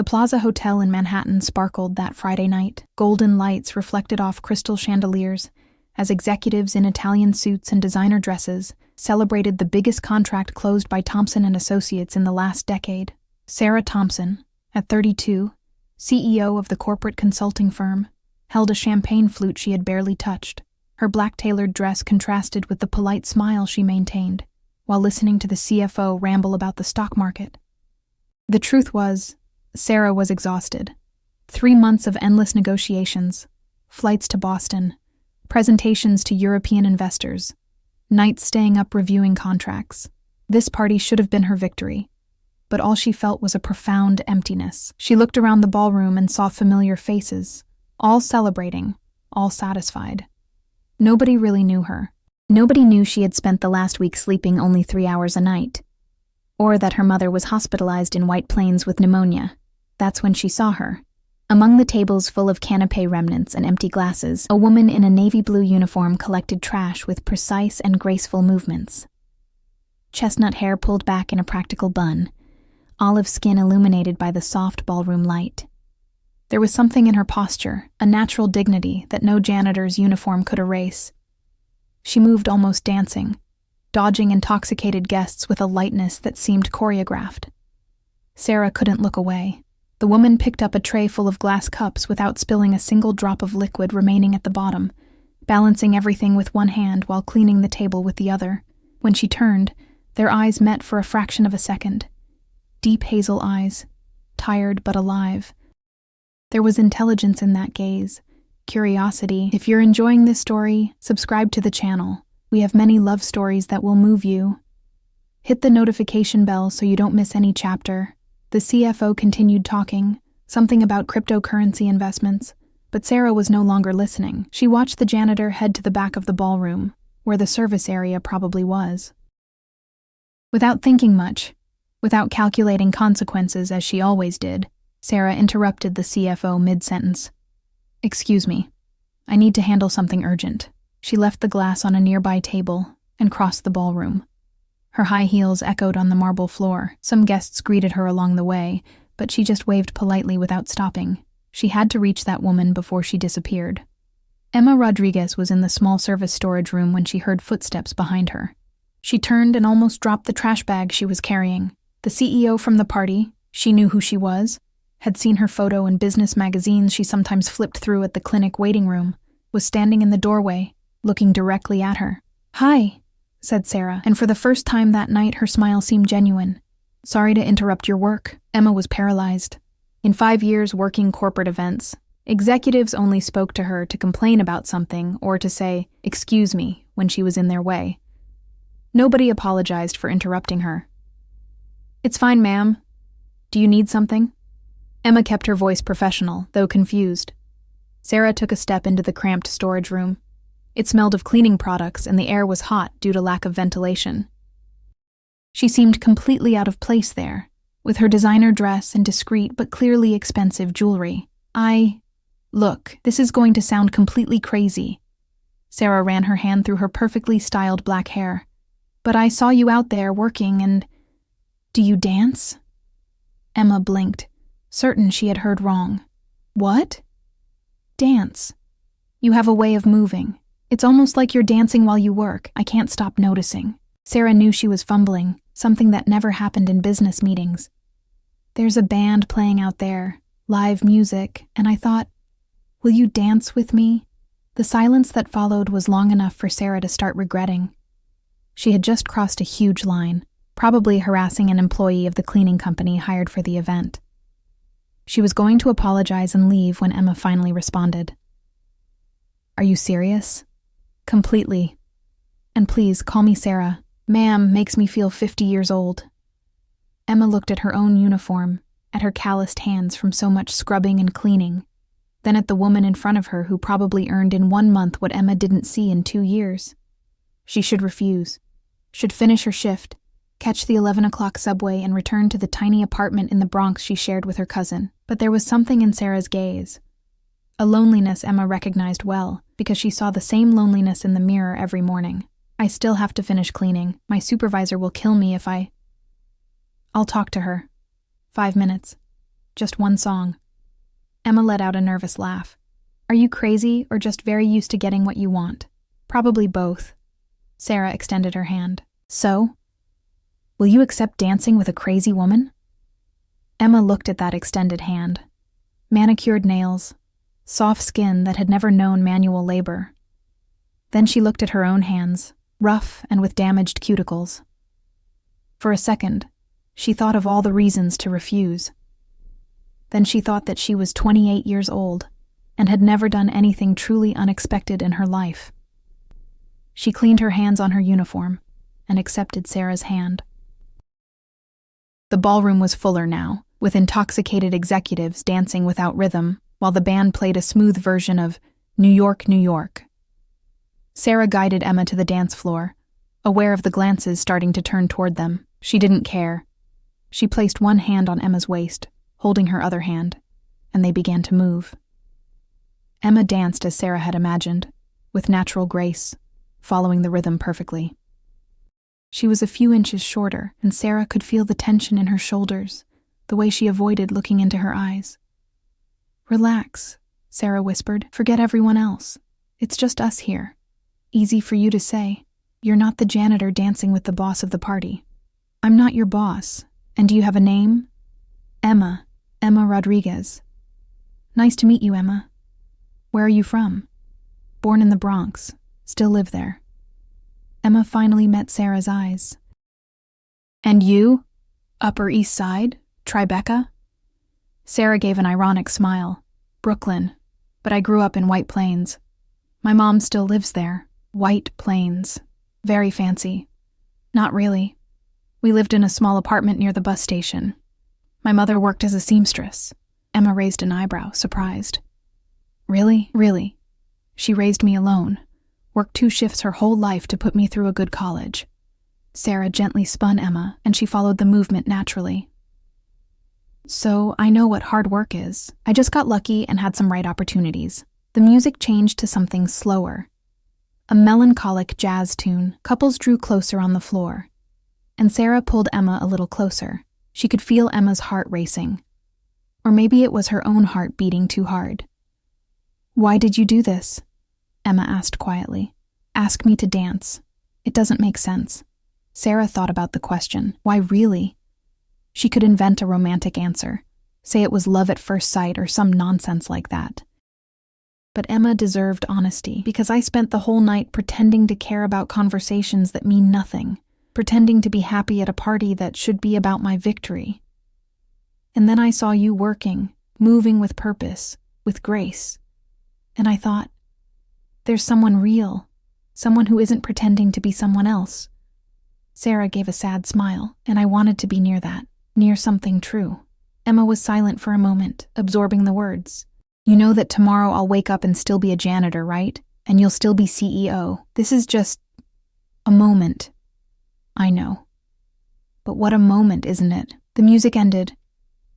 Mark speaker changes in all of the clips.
Speaker 1: Plaza Hotel in Manhattan sparkled that Friday night. Golden lights reflected off crystal chandeliers as executives in Italian suits and designer dresses celebrated the biggest contract closed by Thompson & Associates in the last decade. Sarah Thompson, at 32, CEO of the corporate consulting firm, held a champagne flute she had barely touched. Her black tailored dress contrasted with the polite smile she maintained while listening to the CFO ramble about the stock market. The truth was, Sarah was exhausted. 3 months of endless negotiations, flights to Boston, presentations to European investors, nights staying up reviewing contracts. This party should have been her victory, but all she felt was a profound emptiness. She looked around the ballroom and saw familiar faces, all celebrating, all satisfied. Nobody really knew her. Nobody knew she had spent the last week sleeping only 3 hours a night, or that her mother was hospitalized in White Plains with pneumonia. That's when she saw her. Among the tables full of canapé remnants and empty glasses, a woman in a navy blue uniform collected trash with precise and graceful movements. Chestnut hair pulled back in a practical bun, olive skin illuminated by the soft ballroom light. There was something in her posture, a natural dignity that no janitor's uniform could erase. She moved almost dancing, dodging intoxicated guests with a lightness that seemed choreographed. Sarah couldn't look away. The woman picked up a tray full of glass cups without spilling a single drop of liquid remaining at the bottom, balancing everything with one hand while cleaning the table with the other. When she turned, their eyes met for a fraction of a second. Deep hazel eyes, tired but alive. There was intelligence in that gaze, curiosity. If you're enjoying this story, subscribe to the channel. We have many love stories that will move you. Hit the notification bell so you don't miss any chapter. The CFO continued talking, something about cryptocurrency investments, but Sarah was no longer listening. She watched the janitor head to the back of the ballroom, where the service area probably was. Without thinking much, without calculating consequences as she always did, Sarah interrupted the CFO mid-sentence. "Excuse me. I need to handle something urgent." She left the glass on a nearby table and crossed the ballroom. Her high heels echoed on the marble floor. Some guests greeted her along the way, but she just waved politely without stopping. She had to reach that woman before she disappeared. Emma Rodriguez was in the small service storage room when she heard footsteps behind her. She turned and almost dropped the trash bag she was carrying. The CEO from the party, she knew who she was, had seen her photo in business magazines she sometimes flipped through at the clinic waiting room, was standing in the doorway, looking directly at her. "Hi," said Sarah, and for the first time that night her smile seemed genuine. "Sorry to interrupt your work." Emma was paralyzed. In 5 years working corporate events, executives only spoke to her to complain about something or to say, "Excuse me," when she was in their way. Nobody apologized for interrupting her. "It's fine, ma'am. Do you need something?" Emma kept her voice professional, though confused. Sarah took a step into the cramped storage room. It smelled of cleaning products and the air was hot due to lack of ventilation. She seemed completely out of place there, with her designer dress and discreet but clearly expensive jewelry. Look, this is going to sound completely crazy." Sarah ran her hand through her perfectly styled black hair. "But I saw you out there working and... Do you dance?" Emma blinked, certain she had heard wrong. "What?" "Dance. You have a way of moving. It's almost like you're dancing while you work. I can't stop noticing." Sarah knew she was fumbling, something that never happened in business meetings. "There's a band playing out there, live music, and I thought, will you dance with me?" The silence that followed was long enough for Sarah to start regretting. She had just crossed a huge line, probably harassing an employee of the cleaning company hired for the event. She was going to apologize and leave when Emma finally responded. "Are you serious?" "Completely. And please, call me Sarah. Ma'am makes me feel 50 years old." Emma looked at her own uniform, at her calloused hands from so much scrubbing and cleaning, then at the woman in front of her who probably earned in 1 month what Emma didn't see in 2 years. She should refuse, should finish her shift, catch the 11 o'clock subway and return to the tiny apartment in the Bronx she shared with her cousin. But there was something in Sarah's gaze. A loneliness Emma recognized well, because she saw the same loneliness in the mirror every morning. "I still have to finish cleaning. My supervisor will kill me if I..." "I'll talk to her. 5 minutes. just one song. Emma let out a nervous laugh. Are you crazy or just very used to getting what you want? Probably both. Sarah extended her hand. So? Will you accept dancing with a crazy woman? Emma looked at that extended hand. Manicured nails, soft skin that had never known manual labor. Then she looked at her own hands, rough and with damaged cuticles. For a second, she thought of all the reasons to refuse. Then she thought that she was 28 years old and had never done anything truly unexpected in her life. She cleaned her hands on her uniform and accepted Sarah's hand. The ballroom was fuller now, with intoxicated executives dancing without rhythm, while the band played a smooth version of New York, New York. Sarah guided Emma to the dance floor, aware of the glances starting to turn toward them. She didn't care. She placed one hand on Emma's waist, holding her other hand, and they began to move. Emma danced as Sarah had imagined, with natural grace, following the rhythm perfectly. She was a few inches shorter, and Sarah could feel the tension in her shoulders, the way she avoided looking into her eyes. Relax, Sarah whispered. Forget everyone else. It's just us here. Easy for you to say. You're not the janitor dancing with the boss of the party. I'm not your boss. And do you have a name? Emma. Emma Rodriguez. Nice to meet you, Emma. Where are you from? Born in the Bronx. Still live there. Emma finally met Sarah's eyes. And you? Upper East Side? Tribeca? Sarah gave an ironic smile. Brooklyn. But I grew up in White Plains. My mom still lives there. White Plains. Very fancy. Not really. We lived in a small apartment near the bus station. My mother worked as a seamstress. Emma raised an eyebrow, surprised. Really? Really. She raised me alone. Worked 2 shifts her whole life to put me through a good college. Sarah gently spun Emma, and she followed the movement naturally. So, I know what hard work is. I just got lucky and had some right opportunities. The music changed to something slower. A melancholic jazz tune. Couples drew closer on the floor. And Sarah pulled Emma a little closer. She could feel Emma's heart racing. Or maybe it was her own heart beating too hard. Why did you do this? Emma asked quietly. Ask me to dance. It doesn't make sense. Sarah thought about the question. Why really? She could invent a romantic answer. Say it was love at first sight or some nonsense like that. But Emma deserved honesty, because I spent the whole night pretending to care about conversations that mean nothing, pretending to be happy at a party that should be about my victory. And then I saw you working, moving with purpose, with grace. And I thought, there's someone real, someone who isn't pretending to be someone else. Sarah gave a sad smile, and I wanted to be near that, near something true. Emma was silent for a moment, absorbing the words. You know that tomorrow I'll wake up and still be a janitor, right? And you'll still be CEO. This is just a moment. I know. But what a moment, isn't it? The music ended,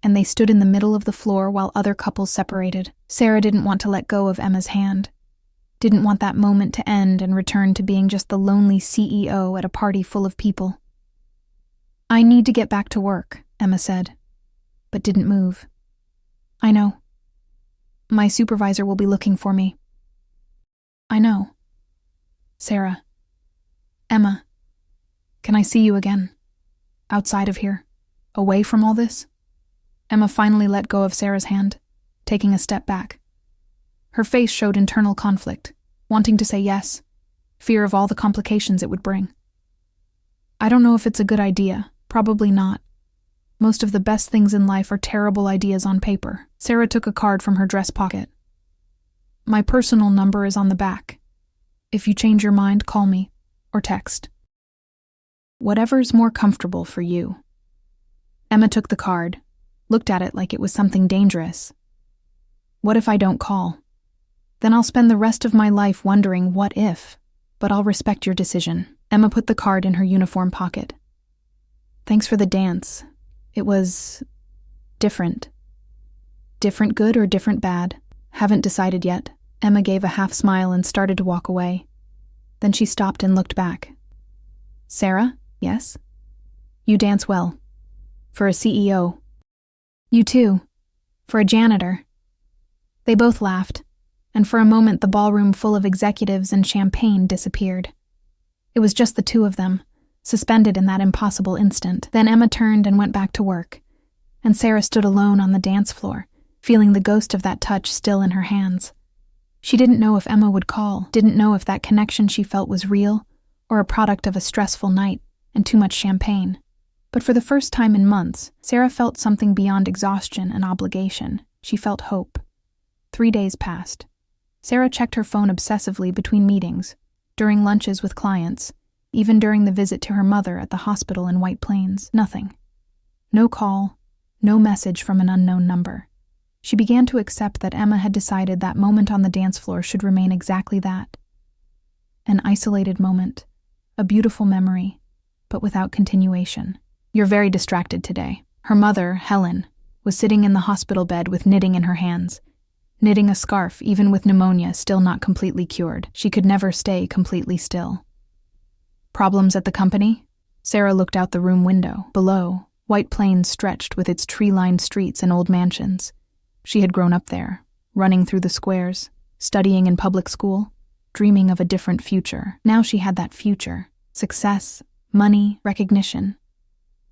Speaker 1: and they stood in the middle of the floor while other couples separated. Sarah didn't want to let go of Emma's hand. Didn't want that moment to end and return to being just the lonely CEO at a party full of people. I need to get back to work, Emma said, but didn't move. I know. My supervisor will be looking for me. I know. Sarah. Emma. Can I see you again? Outside of here? Away from all this? Emma finally let go of Sarah's hand, taking a step back. Her face showed internal conflict, wanting to say yes, fear of all the complications it would bring. I don't know if it's a good idea. Probably not. Most of the best things in life are terrible ideas on paper. Sarah took a card from her dress pocket. My personal number is on the back. If you change your mind, call me, or text. Whatever's more comfortable for you. Emma took the card, looked at it like it was something dangerous. What if I don't call? Then I'll spend the rest of my life wondering what if, but I'll respect your decision. Emma put the card in her uniform pocket. Thanks for the dance. It was different. Different good or different bad? Haven't decided yet. Emma gave a half smile and started to walk away. Then she stopped and looked back. Sarah? Yes? You dance well. For a CEO. You too. For a janitor. They both laughed, and for a moment the ballroom full of executives and champagne disappeared. It was just the two of them, suspended in that impossible instant. Then Emma turned and went back to work, and Sarah stood alone on the dance floor, feeling the ghost of that touch still in her hands. She didn't know if Emma would call, didn't know if that connection she felt was real, or a product of a stressful night and too much champagne. But for the first time in months, Sarah felt something beyond exhaustion and obligation. She felt hope. 3 days passed. Sarah checked her phone obsessively between meetings, during lunches with clients, even during the visit to her mother at the hospital in White Plains. Nothing. No call, no message from an unknown number. She began to accept that Emma had decided that moment on the dance floor should remain exactly that. An isolated moment, a beautiful memory, but without continuation. "You're very distracted today." Her mother, Helen, was sitting in the hospital bed with knitting in her hands, knitting a scarf even with pneumonia still not completely cured. She could never stay completely still. "Problems at the company?" Sarah looked out the room window. Below, White Plains stretched with its tree-lined streets and old mansions. She had grown up there, running through the squares, studying in public school, dreaming of a different future. Now she had that future: success, money, recognition.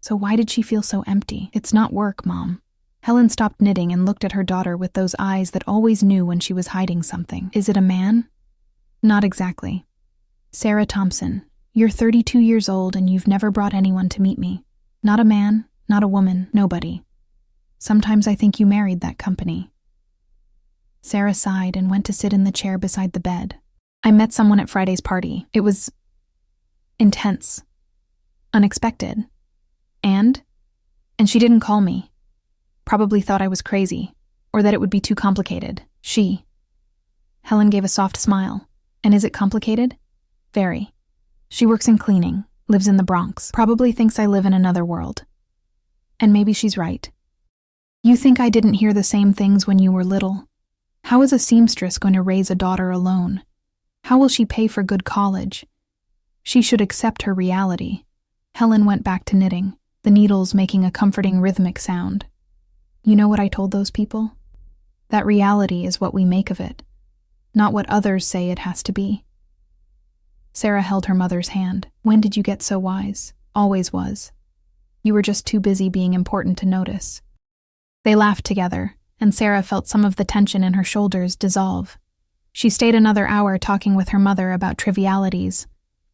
Speaker 1: So why did she feel so empty? "It's not work, Mom." Helen stopped knitting and looked at her daughter with those eyes that always knew when she was hiding something. "Is it a man?" "Not exactly." "Sarah Thompson, you're 32 years old and you've never brought anyone to meet me. Not a man, not a woman, nobody. Sometimes I think you married that company." Sarah sighed and went to sit in the chair beside the bed. "I met someone at Friday's party. It was intense. Unexpected. And she didn't call me. Probably thought I was crazy, or that it would be too complicated. Helen gave a soft smile. "And is it complicated?" "Very. She works in cleaning, lives in the Bronx, probably thinks I live in another world. And maybe she's right. You think I didn't hear the same things when you were little? How is a seamstress going to raise a daughter alone? How will she pay for good college? She should accept her reality." Helen went back to knitting, the needles making a comforting rhythmic sound. "You know what I told those people? That reality is what we make of it, not what others say it has to be." Sarah held her mother's hand. "When did you get so wise?" "Always was. You were just too busy being important to notice." They laughed together, and Sarah felt some of the tension in her shoulders dissolve. She stayed another hour talking with her mother about trivialities: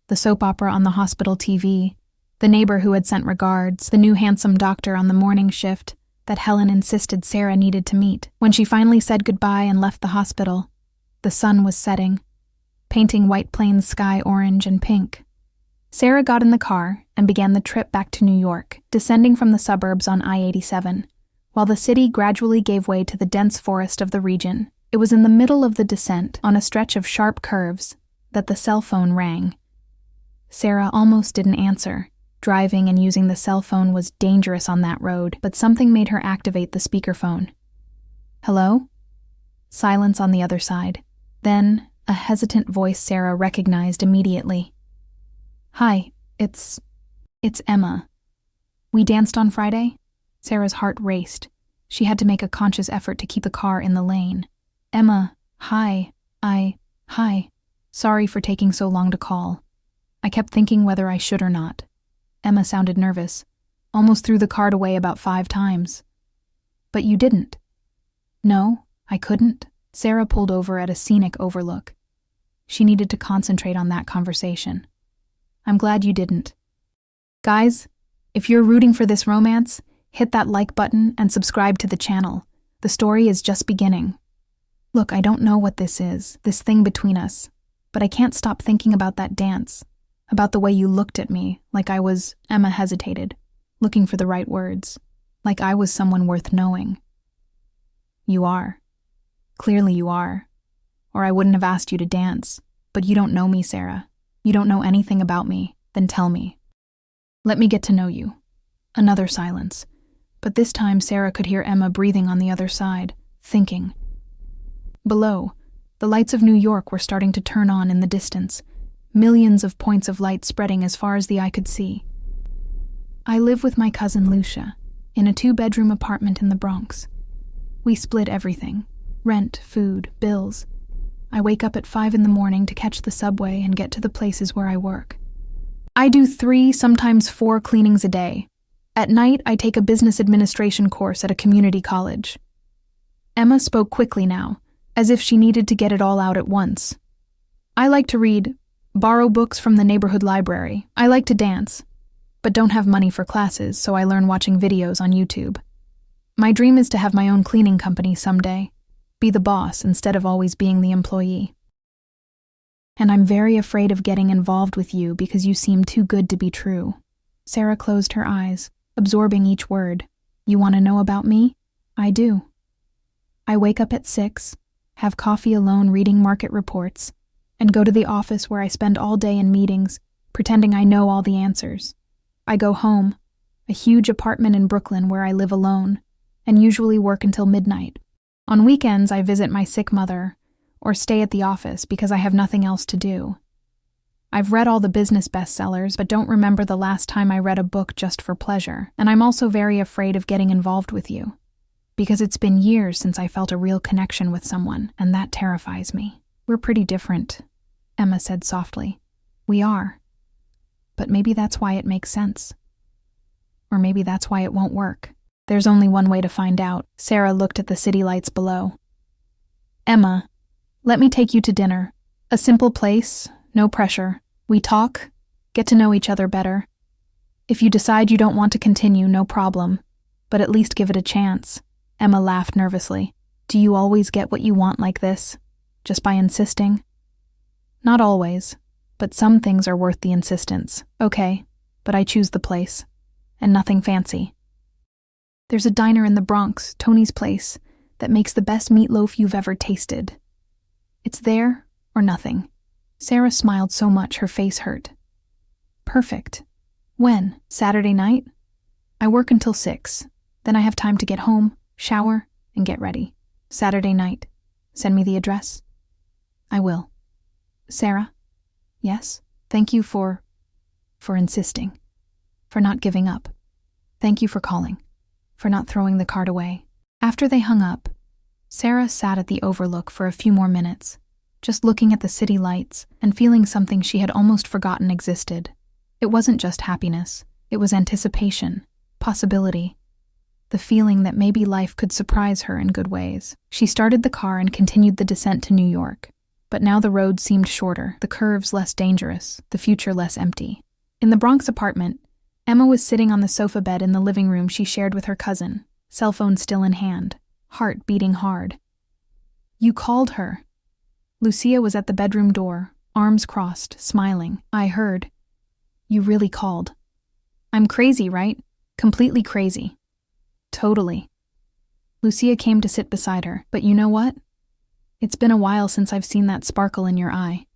Speaker 1: the soap opera on the hospital TV, the neighbor who had sent regards, the new handsome doctor on the morning shift that Helen insisted Sarah needed to meet. When she finally said goodbye and left the hospital, the sun was setting, painting White Plains sky orange and pink. Sarah got in the car and began the trip back to New York, descending from the suburbs on I-87. While the city gradually gave way to the dense forest of the region, it was in the middle of the descent, on a stretch of sharp curves, that the cell phone rang. Sarah almost didn't answer. Driving and using the cell phone was dangerous on that road, but something made her activate the speakerphone. "Hello?" Silence on the other side. Then, a hesitant voice Sarah recognized immediately. "Hi, it's Emma. We danced on Friday?" Sarah's heart raced. She had to make a conscious effort to keep the car in the lane. "Emma, hi, hi. Sorry for taking so long to call. I kept thinking whether I should or not." Emma sounded nervous, almost threw the card away about 5 times. "But you didn't." "No, I couldn't." Sarah pulled over at a scenic overlook. She needed to concentrate on that conversation. "I'm glad you didn't. Guys, if you're rooting for this romance, hit that like button and subscribe to the channel. The story is just beginning. Look, I don't know what this is, this thing between us, but I can't stop thinking about that dance, about the way you looked at me, like I was," Emma hesitated, looking for the right words, "like I was someone worth knowing." "You are. Clearly you are. Or I wouldn't have asked you to dance. But you don't know me, Sarah. You don't know anything about me. Then tell me. Let me get to know you." Another silence. But this time Sarah could hear Emma breathing on the other side, thinking. Below, the lights of New York were starting to turn on in the distance, millions of points of light spreading as far as the eye could see. "I live with my cousin Lucia, in a 2-bedroom apartment in the Bronx. We split everything: rent, food, bills. I wake up at 5 in the morning to catch the subway and get to the places where I work. I do 3, sometimes 4 cleanings a day. At night, I take a business administration course at a community college. Emma spoke quickly now, as if she needed to get it all out at once. I like to read, borrow books from the neighborhood library. I like to dance, but don't have money for classes, so I learn watching videos on YouTube. My dream is to have my own cleaning company someday, be the boss instead of always being the employee. And I'm very afraid of getting involved with you because you seem too good to be true. Sarah closed her eyes, absorbing each word. You want to know about me? I do. I wake up at 6, have coffee alone reading market reports, and go to the office where I spend all day in meetings, pretending I know all the answers. I go home, a huge apartment in Brooklyn where I live alone, and usually work until midnight. On weekends, I visit my sick mother, or stay at the office because I have nothing else to do. I've read all the business bestsellers, but don't remember the last time I read a book just for pleasure, and I'm also very afraid of getting involved with you, because it's been years since I felt a real connection with someone, and that terrifies me. We're pretty different, Emma said softly. We are. But maybe that's why it makes sense. Or maybe that's why it won't work. There's only one way to find out. Sarah looked at the city lights below. Emma, let me take you to dinner. A simple place, no pressure. We talk, get to know each other better. If you decide you don't want to continue, no problem, but at least give it a chance. Emma laughed nervously. Do you always get what you want like this? Just by insisting? Not always, but some things are worth the insistence. Okay, but I choose the place. And nothing fancy. There's a diner in the Bronx, Tony's Place, that makes the best meatloaf you've ever tasted. It's there or nothing. Sarah smiled so much her face hurt. Perfect. When? Saturday night? I work until 6. Then I have time to get home, shower, and get ready. Saturday night. Send me the address. I will. Sarah? Yes? Thank you for insisting. For not giving up. Thank you for calling. For not throwing the card away. After they hung up, Sarah sat at the overlook for a few more minutes, just looking at the city lights and feeling something she had almost forgotten existed. It wasn't just happiness. It was anticipation, possibility, the feeling that maybe life could surprise her in good ways. She started the car and continued the descent to New York. But now the road seemed shorter, the curves less dangerous, the future less empty. In the Bronx apartment, Emma was sitting on the sofa bed in the living room she shared with her cousin, cell phone still in hand, heart beating hard. You called her. Lucia was at the bedroom door, arms crossed, smiling. I heard. You really called. I'm crazy, right? Completely crazy. Totally. Lucia came to sit beside her, but you know what? It's been a while since I've seen that sparkle in your eye.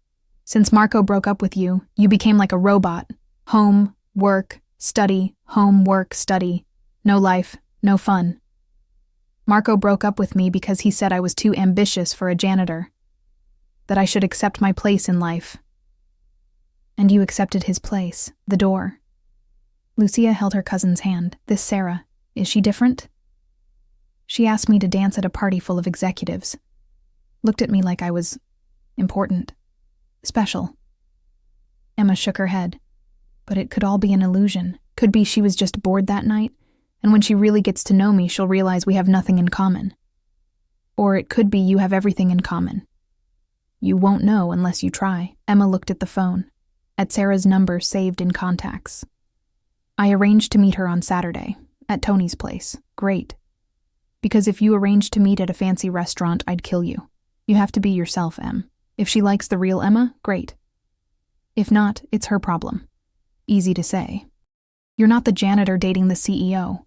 Speaker 1: Since Marco broke up with you, you became like a robot. Home, work, study, home, work, study. No life, no fun. Marco broke up with me because he said I was too ambitious for a janitor. That I should accept my place in life. And you accepted his place, the door. Lucia held her cousin's hand. This Sarah, is she different? She asked me to dance at a party full of executives. Looked at me like I was important, special. Emma shook her head. But it could all be an illusion. Could be she was just bored that night, and when she really gets to know me, she'll realize we have nothing in common. Or it could be you have everything in common. You won't know unless you try. Emma looked at the phone, at Sarah's number saved in contacts. I arranged to meet her on Saturday, at Tony's Place. Great. Because if you arranged to meet at a fancy restaurant, I'd kill you. You have to be yourself, Em. If she likes the real Emma, great. If not, it's her problem. Easy to say. You're not the janitor dating the CEO.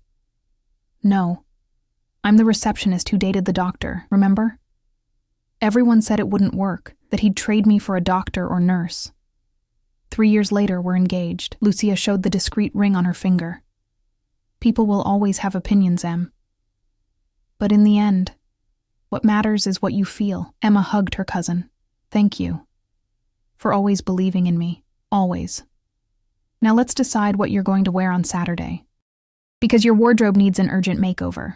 Speaker 1: No. I'm the receptionist who dated the doctor, remember? Everyone said it wouldn't work, that he'd trade me for a doctor or nurse. 3 years later, we're engaged. Lucia showed the discreet ring on her finger. People will always have opinions, Em. But in the end, what matters is what you feel. Emma hugged her cousin. Thank you. For always believing in me. Always. Now let's decide what you're going to wear on Saturday. Because your wardrobe needs an urgent makeover.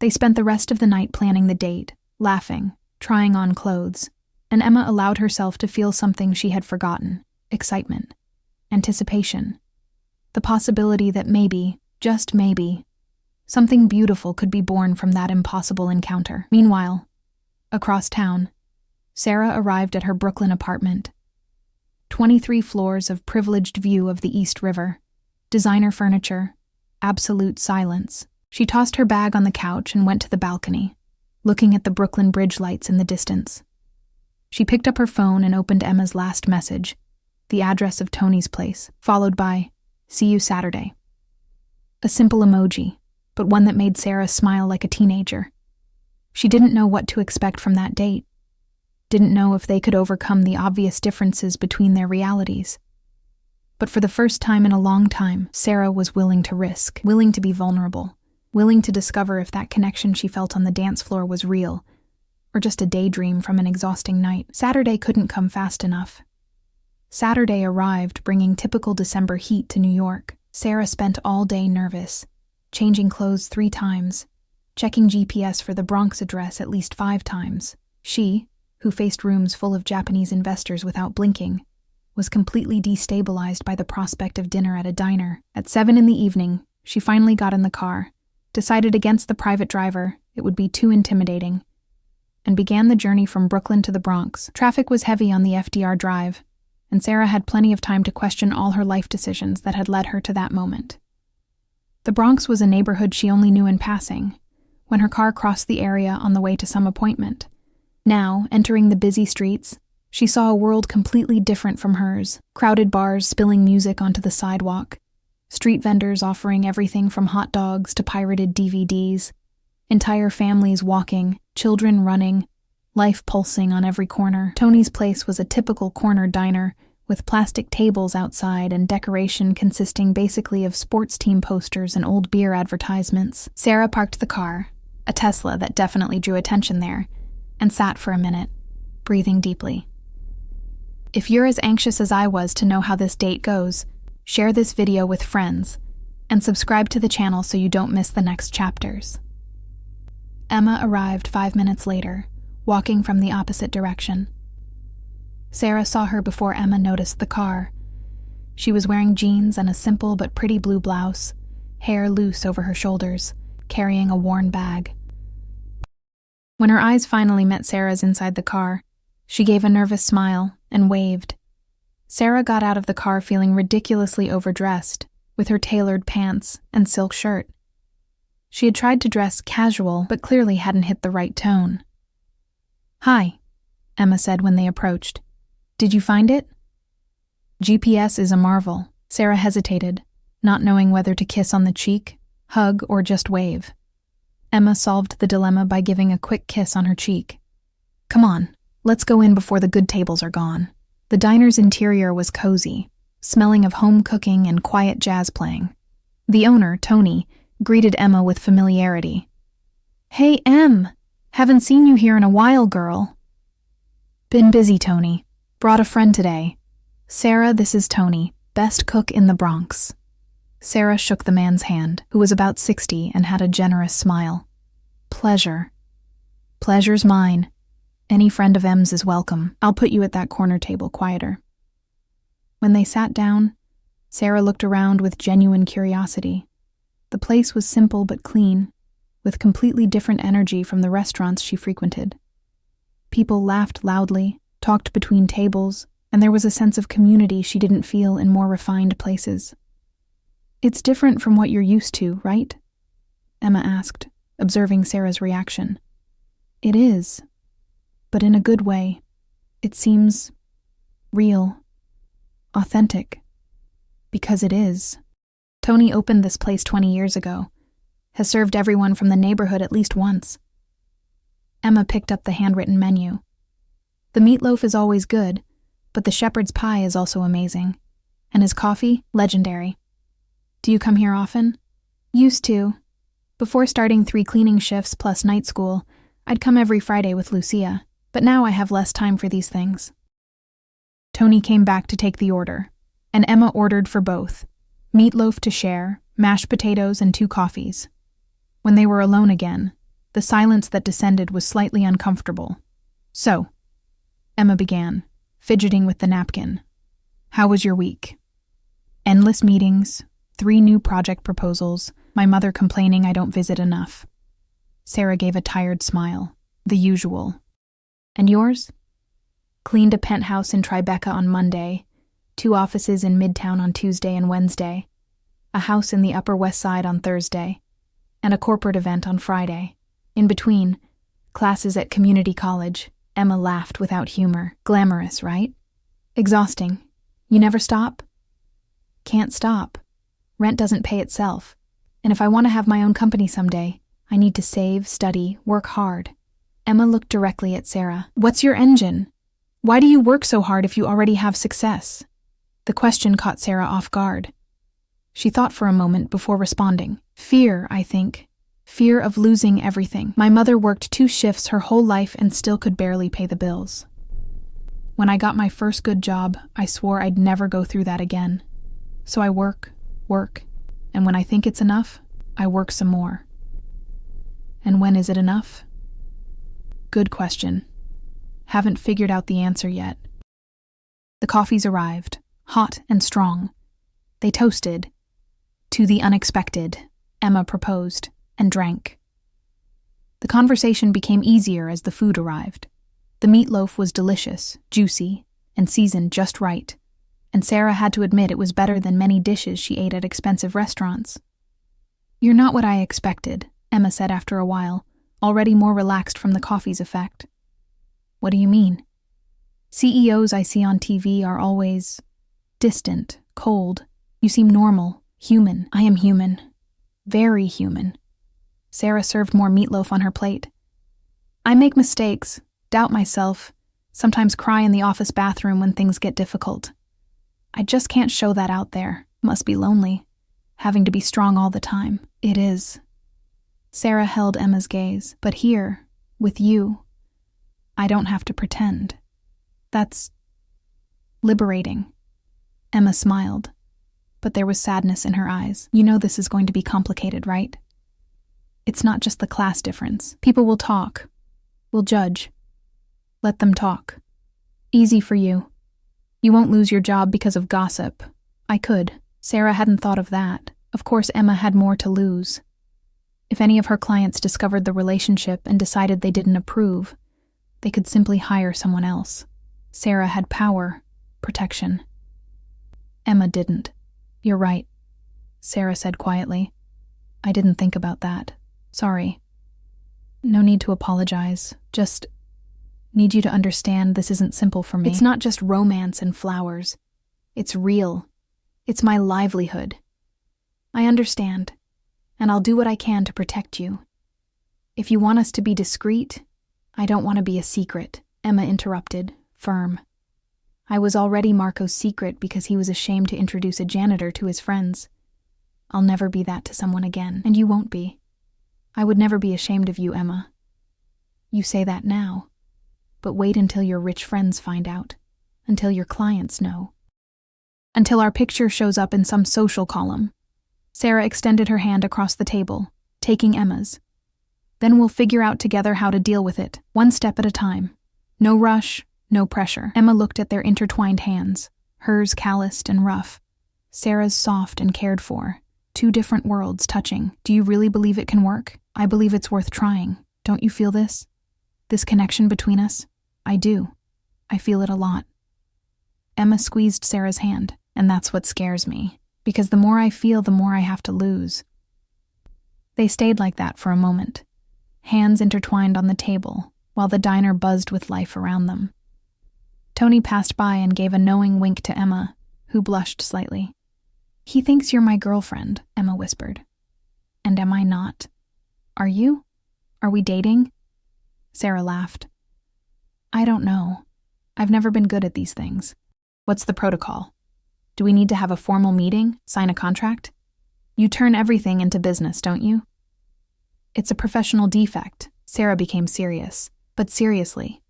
Speaker 1: They spent the rest of the night planning the date, laughing, trying on clothes, and Emma allowed herself to feel something she had forgotten: excitement, anticipation, the possibility that maybe, just maybe, something beautiful could be born from that impossible encounter. Meanwhile, across town, Sarah arrived at her Brooklyn apartment. 23 floors of privileged view of the East River, designer furniture, absolute silence. She tossed her bag on the couch and went to the balcony, looking at the Brooklyn Bridge lights in the distance. She picked up her phone and opened Emma's last message, the address of Tony's place, followed by, "See you Saturday." A simple emoji, but one that made Sarah smile like a teenager. She didn't know what to expect from that date, didn't know if they could overcome the obvious differences between their realities. But for the first time in a long time, Sarah was willing to risk, willing to be vulnerable, willing to discover if that connection she felt on the dance floor was real, or just a daydream from an exhausting night. Saturday couldn't come fast enough. Saturday arrived, bringing typical December heat to New York. Sarah spent all day nervous, changing clothes 3 times, checking GPS for the Bronx address at least 5 times. She, who faced rooms full of Japanese investors without blinking, was completely destabilized by the prospect of dinner at a diner. At 7 in the evening, she finally got in the car, decided against the private driver, it would be too intimidating, and began the journey from Brooklyn to the Bronx. Traffic was heavy on the FDR Drive, and Sarah had plenty of time to question all her life decisions that had led her to that moment. The Bronx was a neighborhood she only knew in passing, when her car crossed the area on the way to some appointment. Now, entering the busy streets, she saw a world completely different from hers: crowded bars spilling music onto the sidewalk, street vendors offering everything from hot dogs to pirated DVDs, entire families walking, children running, life pulsing on every corner. Tony's place was a typical corner diner, with plastic tables outside and decoration consisting basically of sports team posters and old beer advertisements. Sarah parked the car, a Tesla that definitely drew attention there, and sat for a minute, breathing deeply. If you're as anxious as I was to know how this date goes, share this video with friends, and subscribe to the channel so you don't miss the next chapters. Emma arrived 5 minutes later, walking from the opposite direction. Sarah saw her before Emma noticed the car. She was wearing jeans and a simple but pretty blue blouse, hair loose over her shoulders, carrying a worn bag. When her eyes finally met Sarah's inside the car, she gave a nervous smile and waved. Sarah got out of the car feeling ridiculously overdressed, with her tailored pants and silk shirt. She had tried to dress casual, but clearly hadn't hit the right tone. "Hi," Emma said when they approached. "Did you find it?" GPS is a marvel. Sarah hesitated, not knowing whether to kiss on the cheek, hug, or just wave. Emma solved the dilemma by giving a quick kiss on her cheek. "Come on, let's go in before the good tables are gone." The diner's interior was cozy, smelling of home cooking and quiet jazz playing. The owner, Tony, greeted Emma with familiarity. "Hey, Em! Haven't seen you here in a while, girl." "Been busy, Tony. Brought a friend today. Sarah, this is Tony, best cook in the Bronx." Sarah shook the man's hand, who was about 60 and had a generous smile. "Pleasure. Pleasure's mine. Any friend of Em's is welcome. I'll put you at that corner table quieter." When they sat down, Sarah looked around with genuine curiosity. The place was simple but clean, with completely different energy from the restaurants she frequented. People laughed loudly, talked between tables, and there was a sense of community she didn't feel in more refined places. "It's different from what you're used to, right?" Emma asked, observing Sarah's reaction. "It is, but in a good way. It seems real, authentic, because it is. Tony opened this place 20 years ago, has served everyone from the neighborhood at least once." Emma picked up the handwritten menu. "The meatloaf is always good, but the shepherd's pie is also amazing. And his coffee, legendary. Do you come here often?" "Used to. Before starting 3 cleaning shifts plus night school, I'd come every Friday with Lucia, but now I have less time for these things." Tony came back to take the order, and Emma ordered for both: meatloaf to share, mashed potatoes, and 2 coffees. When they were alone again, The silence that descended was slightly uncomfortable. "So," Emma began, fidgeting with the napkin. "How was your week?" "Endless meetings, 3 new project proposals, my mother complaining I don't visit enough." Sarah gave a tired smile. "The usual." "And yours?" "Cleaned a penthouse in Tribeca on Monday, 2 offices in Midtown on Tuesday and Wednesday, a house in the Upper West Side on Thursday, and a corporate event on Friday. In between, classes at community college." Emma laughed without humor. "Glamorous, right?" "Exhausting. You never stop?" "Can't stop. Rent doesn't pay itself. And if I want to have my own company someday, I need to save, study, work hard." Emma looked directly at Sarah. "What's your engine? Why do you work so hard if you already have success?" The question caught Sarah off guard. She thought for a moment before responding. "Fear, I think. Fear of losing everything. My mother worked 2 shifts her whole life and still could barely pay the bills. When I got my first good job, I swore I'd never go through that again. So I work, and when I think it's enough, I work some more." "And when is it enough?" "Good question. Haven't figured out the answer yet." The coffees arrived, hot and strong. They toasted. "To the unexpected," Emma proposed, and drank. The conversation became easier as the food arrived. The meatloaf was delicious, juicy, and seasoned just right, and Sarah had to admit it was better than many dishes she ate at expensive restaurants. "You're not what I expected," Emma said after a while, already more relaxed from the coffee's effect. "What do you mean?" "CEOs I see on TV are always distant, cold. You seem normal, human. I am human. Very human." Sarah served more meatloaf on her plate. "I make mistakes, doubt myself, sometimes cry in the office bathroom when things get difficult. I just can't show that out there. Must be lonely, having to be strong all the time." "It is." Sarah held Emma's gaze. "But here, with you, I don't have to pretend. That's liberating." Emma smiled, but there was sadness in her eyes. "You know this is going to be complicated, right? It's not just the class difference. People will talk, will judge. Let them talk. Easy for you. You won't lose your job because of gossip. I could." Sarah hadn't thought of that. Of course, Emma had more to lose. If any of her clients discovered the relationship and decided they didn't approve, they could simply hire someone else. Sarah had power, protection. Emma didn't. "You're right," Sarah said quietly. "I didn't think about that. Sorry." "No need to apologize. Just need you to understand this isn't simple for me. It's not just romance and flowers. It's real. It's my livelihood. I understand, and I'll do what I can to protect you. If you want us to be discreet, I don't want to be a secret," Emma interrupted, firm. "I was already Marco's secret because he was ashamed to introduce a janitor to his friends. I'll never be that to someone again, and you won't be. I would never be ashamed of you, Emma. You say that now, but wait until your rich friends find out, until your clients know. Until our picture shows up in some social column." Sarah extended her hand across the table, taking Emma's. "Then we'll figure out together how to deal with it, one step at a time. No rush, no pressure." Emma looked at their intertwined hands, hers calloused and rough, Sarah's soft and cared for. 2 different worlds touching. "Do you really believe it can work?" "I believe it's worth trying. Don't you feel this? This connection between us?" "I do. I feel it a lot." Emma squeezed Sarah's hand. "And that's what scares me, because the more I feel, the more I have to lose." They stayed like that for a moment, hands intertwined on the table, while the diner buzzed with life around them. Tony passed by and gave a knowing wink to Emma, who blushed slightly. "He thinks you're my girlfriend," Emma whispered. "And am I not? Are you? Are we dating?" Sarah laughed. "I don't know. I've never been good at these things." "What's the protocol? Do we need to have a formal meeting, sign a contract? You turn everything into business, don't you?" "It's a professional defect." Sarah became serious. "But seriously,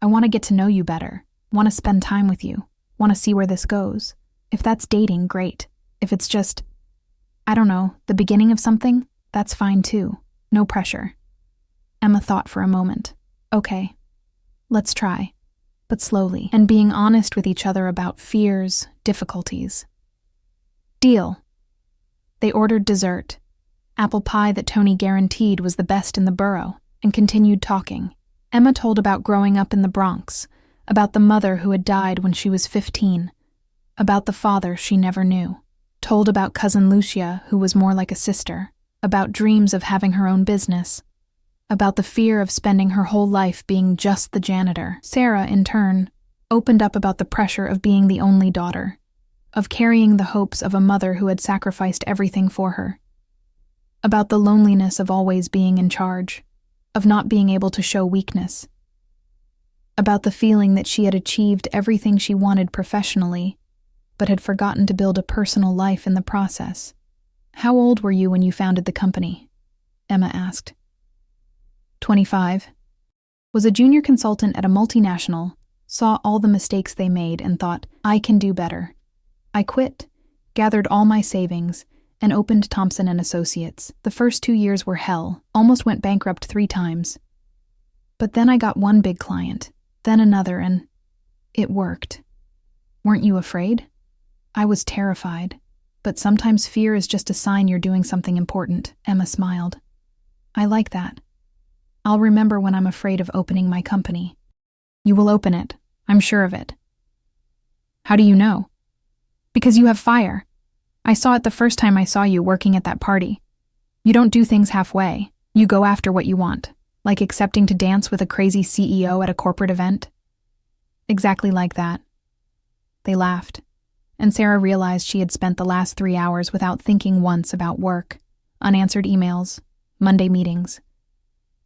Speaker 1: I want to get to know you better, want to spend time with you, want to see where this goes. If that's dating, great. If it's just, I don't know, the beginning of something, that's fine too. No pressure." Emma thought for a moment. Okay, let's try, but slowly, and being honest with each other about fears, difficulties. Deal. They ordered dessert, apple pie that Tony guaranteed was the best in the borough, and continued talking. Emma told about growing up in the Bronx, about the mother who had died when she was 15, about the father she never knew. Told about cousin Lucia, who was more like a sister, about dreams of having her own business, about the fear of spending her whole life being just the janitor. Sarah, in turn, opened up about the pressure of being the only daughter, of carrying the hopes of a mother who had sacrificed everything for her, about the loneliness of always being in charge, of not being able to show weakness, about the feeling that she had achieved everything she wanted professionally, but had forgotten to build a personal life in the process. How old were you when you founded the company? Emma asked. 25. Was a junior consultant at a multinational, saw all the mistakes they made and thought, I can do better. I quit, gathered all my savings, and opened Thompson & Associates. The first 2 years were hell, almost went bankrupt 3 times. But then I got one big client, then another, and it worked. Weren't you afraid? I was terrified, but sometimes fear is just a sign you're doing something important. Emma smiled. I like that. I'll remember when I'm afraid of opening my company. You will open it, I'm sure of it. How do you know? Because you have fire. I saw it the first time I saw you working at that party. You don't do things halfway. You go after what you want, like accepting to dance with a crazy CEO at a corporate event. Exactly like that. They laughed, and Sarah realized she had spent the last 3 hours without thinking once about work, unanswered emails, Monday meetings.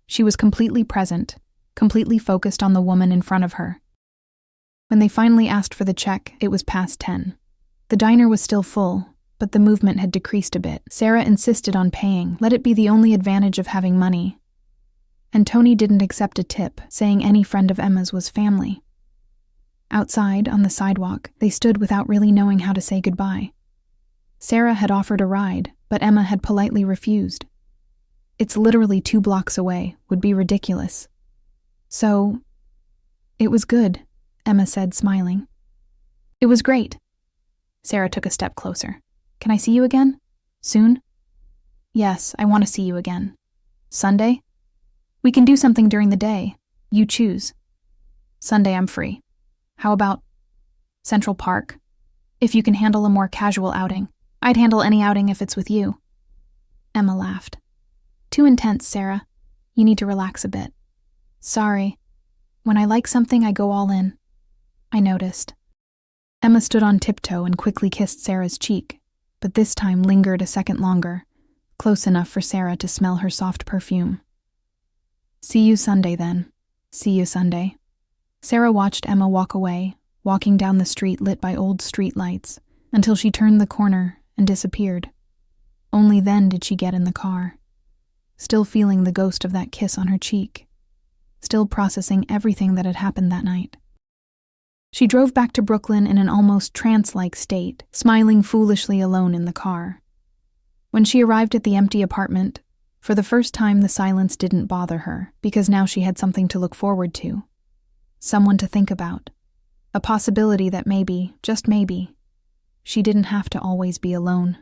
Speaker 1: She was completely present, completely focused on the woman in front of her. When they finally asked for the check, it was past 10. The diner was still full, but the movement had decreased a bit. Sarah insisted on paying, let it be the only advantage of having money. And Tony didn't accept a tip, saying any friend of Emma's was family. Outside, on the sidewalk, they stood without really knowing how to say goodbye. Sarah had offered a ride, but Emma had politely refused. It's literally 2 blocks away, would be ridiculous. So, it was good, Emma said, smiling. It was great. Sarah took a step closer. Can I see you again? Soon? Yes, I want to see you again. Sunday? We can do something during the day. You choose. Sunday I'm free. How about Central Park? If you can handle a more casual outing. I'd handle any outing if it's with you. Emma laughed. Too intense, Sarah. You need to relax a bit. Sorry. When I like something, I go all in. I noticed. Emma stood on tiptoe and quickly kissed Sarah's cheek, but this time lingered a second longer, close enough for Sarah to smell her soft perfume. See you Sunday, then. See you Sunday. Sarah watched Emma walk away, walking down the street lit by old street lights, until she turned the corner and disappeared. Only then did she get in the car, still feeling the ghost of that kiss on her cheek, still processing everything that had happened that night. She drove back to Brooklyn in an almost trance-like state, smiling foolishly alone in the car. When she arrived at the empty apartment, for the first time the silence didn't bother her, because now she had something to look forward to. Someone to think about. A possibility that maybe, just maybe, she didn't have to always be alone.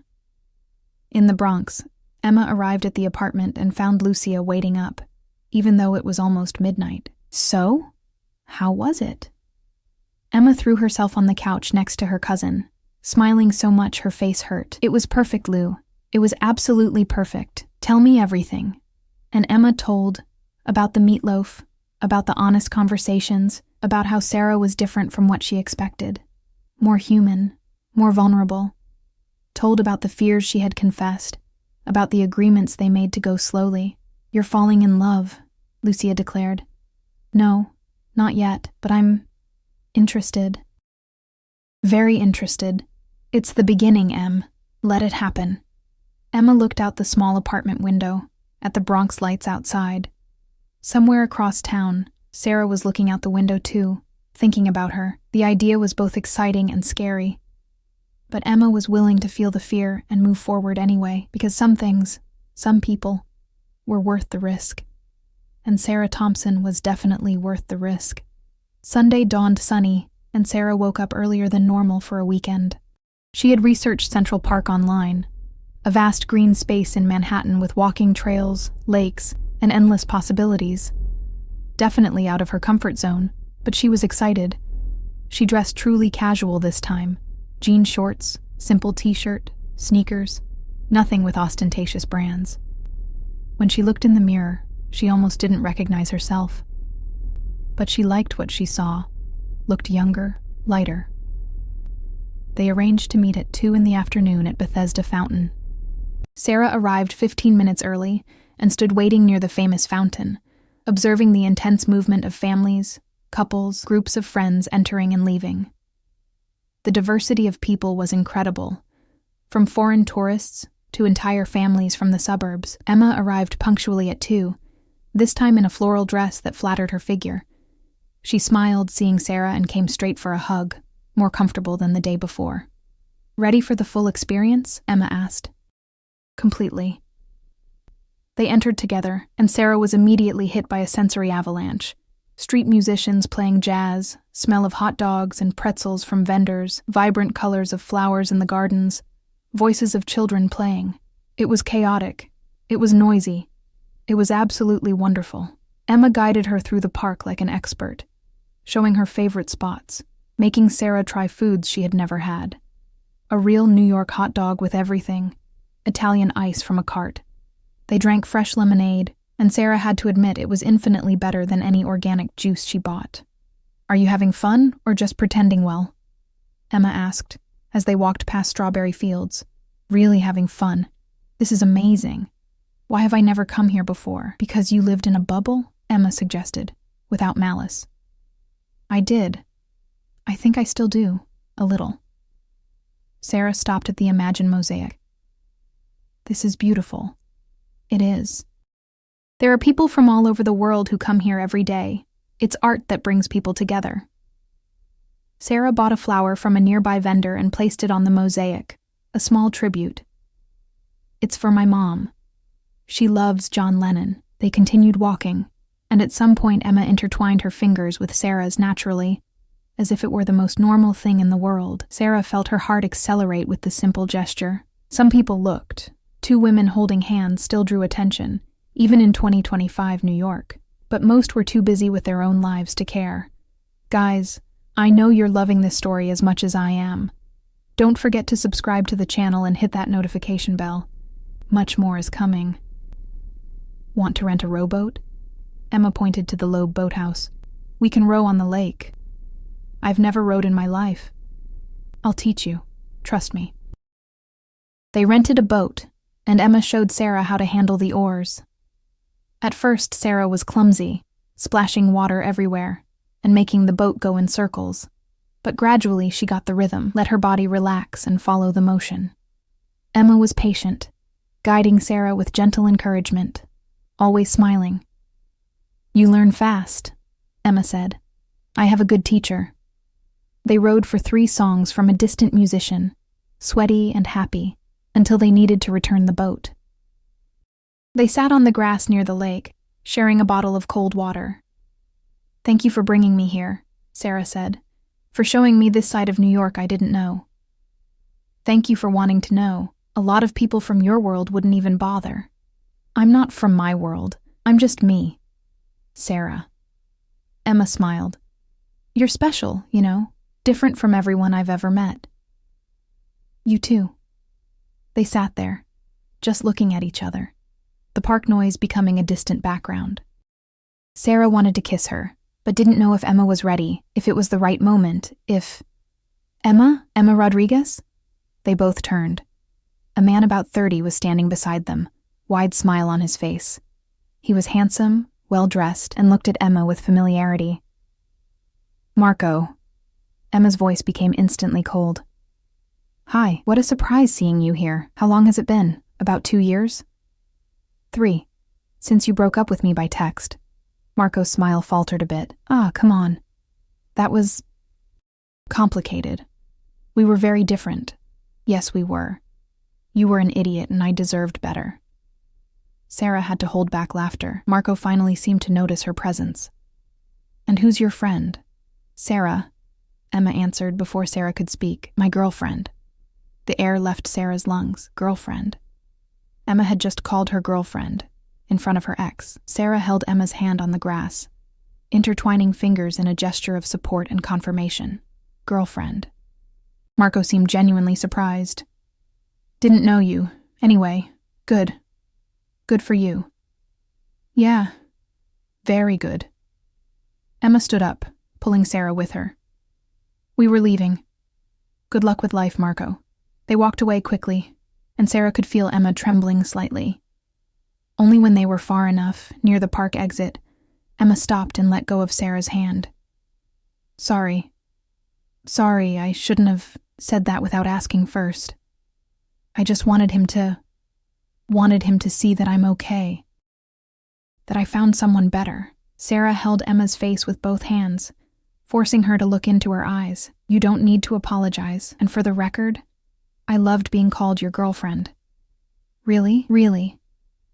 Speaker 1: In the Bronx, Emma arrived at the apartment and found Lucia waiting up, even though it was almost midnight. So, how was it? Emma threw herself on the couch next to her cousin, smiling so much her face hurt. It was perfect, Lou. It was absolutely perfect. Tell me everything. And Emma told about the meatloaf, about the honest conversations, about how Sarah was different from what she expected. More human, more vulnerable. Told about the fears she had confessed, about the agreements they made to go slowly. You're falling in love, Lucia declared. No, not yet, but I'm interested. Very interested. It's the beginning, Em. Let it happen. Emma looked out the small apartment window, at the Bronx lights outside. Somewhere across town, Sarah was looking out the window too, thinking about her. The idea was both exciting and scary. But Emma was willing to feel the fear and move forward anyway, because some things, some people, were worth the risk. and Sarah Thompson was definitely worth the risk. Sunday dawned sunny, and Sarah woke up earlier than normal for a weekend. She had researched Central Park online, a vast green space in Manhattan with walking trails, lakes, and endless possibilities. Definitely out of her comfort zone, but she was excited. She dressed truly casual this time. Jean shorts, simple t-shirt, sneakers, nothing with ostentatious brands. When she looked in the mirror, she almost didn't recognize herself. But she liked what she saw, looked younger, lighter. They arranged to meet at 2 p.m. at Bethesda Fountain. Sarah arrived 15 minutes early and stood waiting near the famous fountain, observing the intense movement of families, couples, groups of friends entering and leaving. The diversity of people was incredible. From foreign tourists to entire families from the suburbs, Emma arrived punctually at 2, this time in a floral dress that flattered her figure. She smiled seeing Sarah and came straight for a hug, more comfortable than the day before. "Ready for the full experience?" Emma asked. "Completely." They entered together, and Sarah was immediately hit by a sensory avalanche. Street musicians playing jazz, smell of hot dogs and pretzels from vendors, vibrant colors of flowers in the gardens, voices of children playing. It was chaotic. It was noisy. It was absolutely wonderful. Emma guided her through the park like an expert, showing her favorite spots, making Sarah try foods she had never had. A real New York hot dog with everything, Italian ice from a cart. They drank fresh lemonade, and Sarah had to admit it was infinitely better than any organic juice she bought. "Are you having fun, or just pretending well?" Emma asked, as they walked past strawberry fields. "Really having fun. This is amazing. Why have I never come here before? Because you lived in a bubble?" Emma suggested, without malice. "I did. I think I still do, a little." Sarah stopped at the Imagine mosaic. "This is beautiful." "It is. There are people from all over the world who come here every day. It's art that brings people together." Sarah bought a flower from a nearby vendor and placed it on the mosaic, a small tribute. "It's for my mom. She loves John Lennon." They continued walking, and at some point Emma intertwined her fingers with Sarah's naturally, as if it were the most normal thing in the world. Sarah felt her heart accelerate with the simple gesture. Some people looked. 2 women holding hands still drew attention, even in 2025 New York. But most were too busy with their own lives to care. Guys, I know you're loving this story as much as I am. Don't forget to subscribe to the channel and hit that notification bell. Much more is coming. Want to rent a rowboat? Emma pointed to the Loeb boathouse. "We can row on the lake. I've never rowed in my life. I'll teach you. Trust me." They rented a boat, and Emma showed Sarah how to handle the oars. At first, Sarah was clumsy, splashing water everywhere, and making the boat go in circles. But gradually she got the rhythm, let her body relax and follow the motion. Emma was patient, guiding Sarah with gentle encouragement, always smiling. "You learn fast," Emma said. "I have a good teacher." They rowed for 3 songs from a distant musician, sweaty and happy, until they needed to return the boat. They sat on the grass near the lake, sharing a bottle of cold water. "Thank you for bringing me here," Sarah said, "for showing me this side of New York I didn't know." "Thank you for wanting to know. A lot of people from your world wouldn't even bother." "I'm not from my world. I'm just me." Sarah. Emma smiled. "You're special, you know, different from everyone I've ever met." "You too." They sat there, just looking at each other, the park noise becoming a distant background. Sarah wanted to kiss her, but didn't know if Emma was ready, if it was the right moment, if... "Emma? Emma Rodriguez?" They both turned. A man about 30 was standing beside them, wide smile on his face. He was handsome, well-dressed, and looked at Emma with familiarity. "Marco." Emma's voice became instantly cold. "Hi, what a surprise seeing you here. How long has it been? About 2 years?" 3. Since you broke up with me by text." Marco's smile faltered a bit. Come on. That was... complicated. We were very different. Yes, we were. You were an idiot and I deserved better." Sarah had to hold back laughter. Marco finally seemed to notice her presence. "And who's your friend?" "Sarah," Emma answered before Sarah could speak. "My girlfriend." The air left Sarah's lungs. Girlfriend. Emma had just called her girlfriend, in front of her ex. Sarah held Emma's hand on the grass, intertwining fingers in a gesture of support and confirmation. Girlfriend. Marco seemed genuinely surprised. "Didn't know you. Anyway, good. Good for you." "Yeah. Very good." Emma stood up, pulling Sarah with her. "We were leaving. Good luck with life, Marco." They walked away quickly, and Sarah could feel Emma trembling slightly. Only when they were far enough, near the park exit, Emma stopped and let go of Sarah's hand. Sorry, I shouldn't have said that without asking first. I just wanted him to see that I'm okay. That I found someone better." Sarah held Emma's face with both hands, forcing her to look into her eyes. "You don't need to apologize, and for the record, I loved being called your girlfriend." "Really? Really?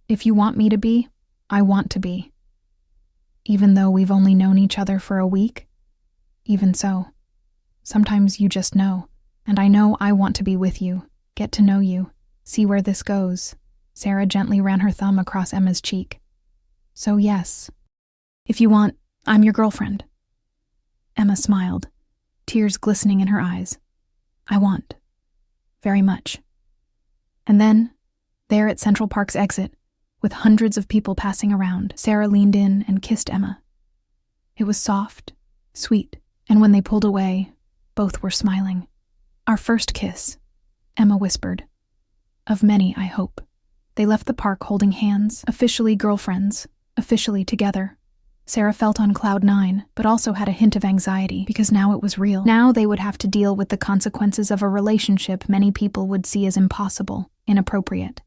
Speaker 1: If you want me to be, I want to be. Even though we've only known each other for a week? Even so. Sometimes you just know, and I know I want to be with you, get to know you, see where this goes." Sarah gently ran her thumb across Emma's cheek. "So yes, if you want, I'm your girlfriend." Emma smiled, tears glistening in her eyes. "I want. Very much." And then, there at Central Park's exit, with hundreds of people passing around, Sarah leaned in and kissed Emma. It was soft, sweet, and when they pulled away, both were smiling. "Our first kiss," Emma whispered. "Of many, I hope." They left the park holding hands, officially girlfriends, officially together. Sarah felt on cloud 9, but also had a hint of anxiety, because now it was real. Now they would have to deal with the consequences of a relationship many people would see as impossible, inappropriate.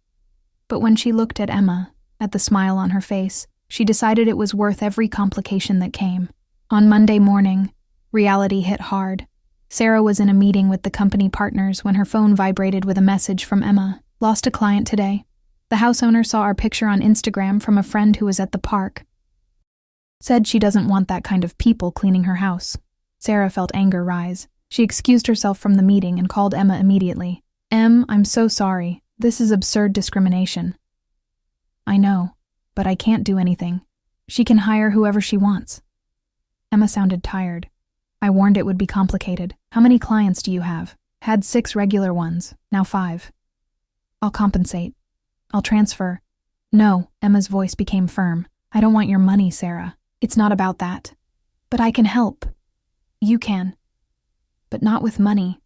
Speaker 1: But when she looked at Emma, at the smile on her face, she decided it was worth every complication that came. On Monday morning, reality hit hard. Sarah was in a meeting with the company partners when her phone vibrated with a message from Emma. "Lost a client today. The house owner saw our picture on Instagram from a friend who was at the park. Said she doesn't want that kind of people cleaning her house." Sarah felt anger rise. She excused herself from the meeting and called Emma immediately. "I'm so sorry. This is absurd discrimination." "I know, but I can't do anything. She can hire whoever she wants." Emma sounded tired. "I warned it would be complicated. How many clients do you have?" "Had 6 regular ones, now 5. "I'll compensate. I'll transfer." "No," Emma's voice became firm. "I don't want your money, Sarah. It's not about that. But I can help. You can. But not with money.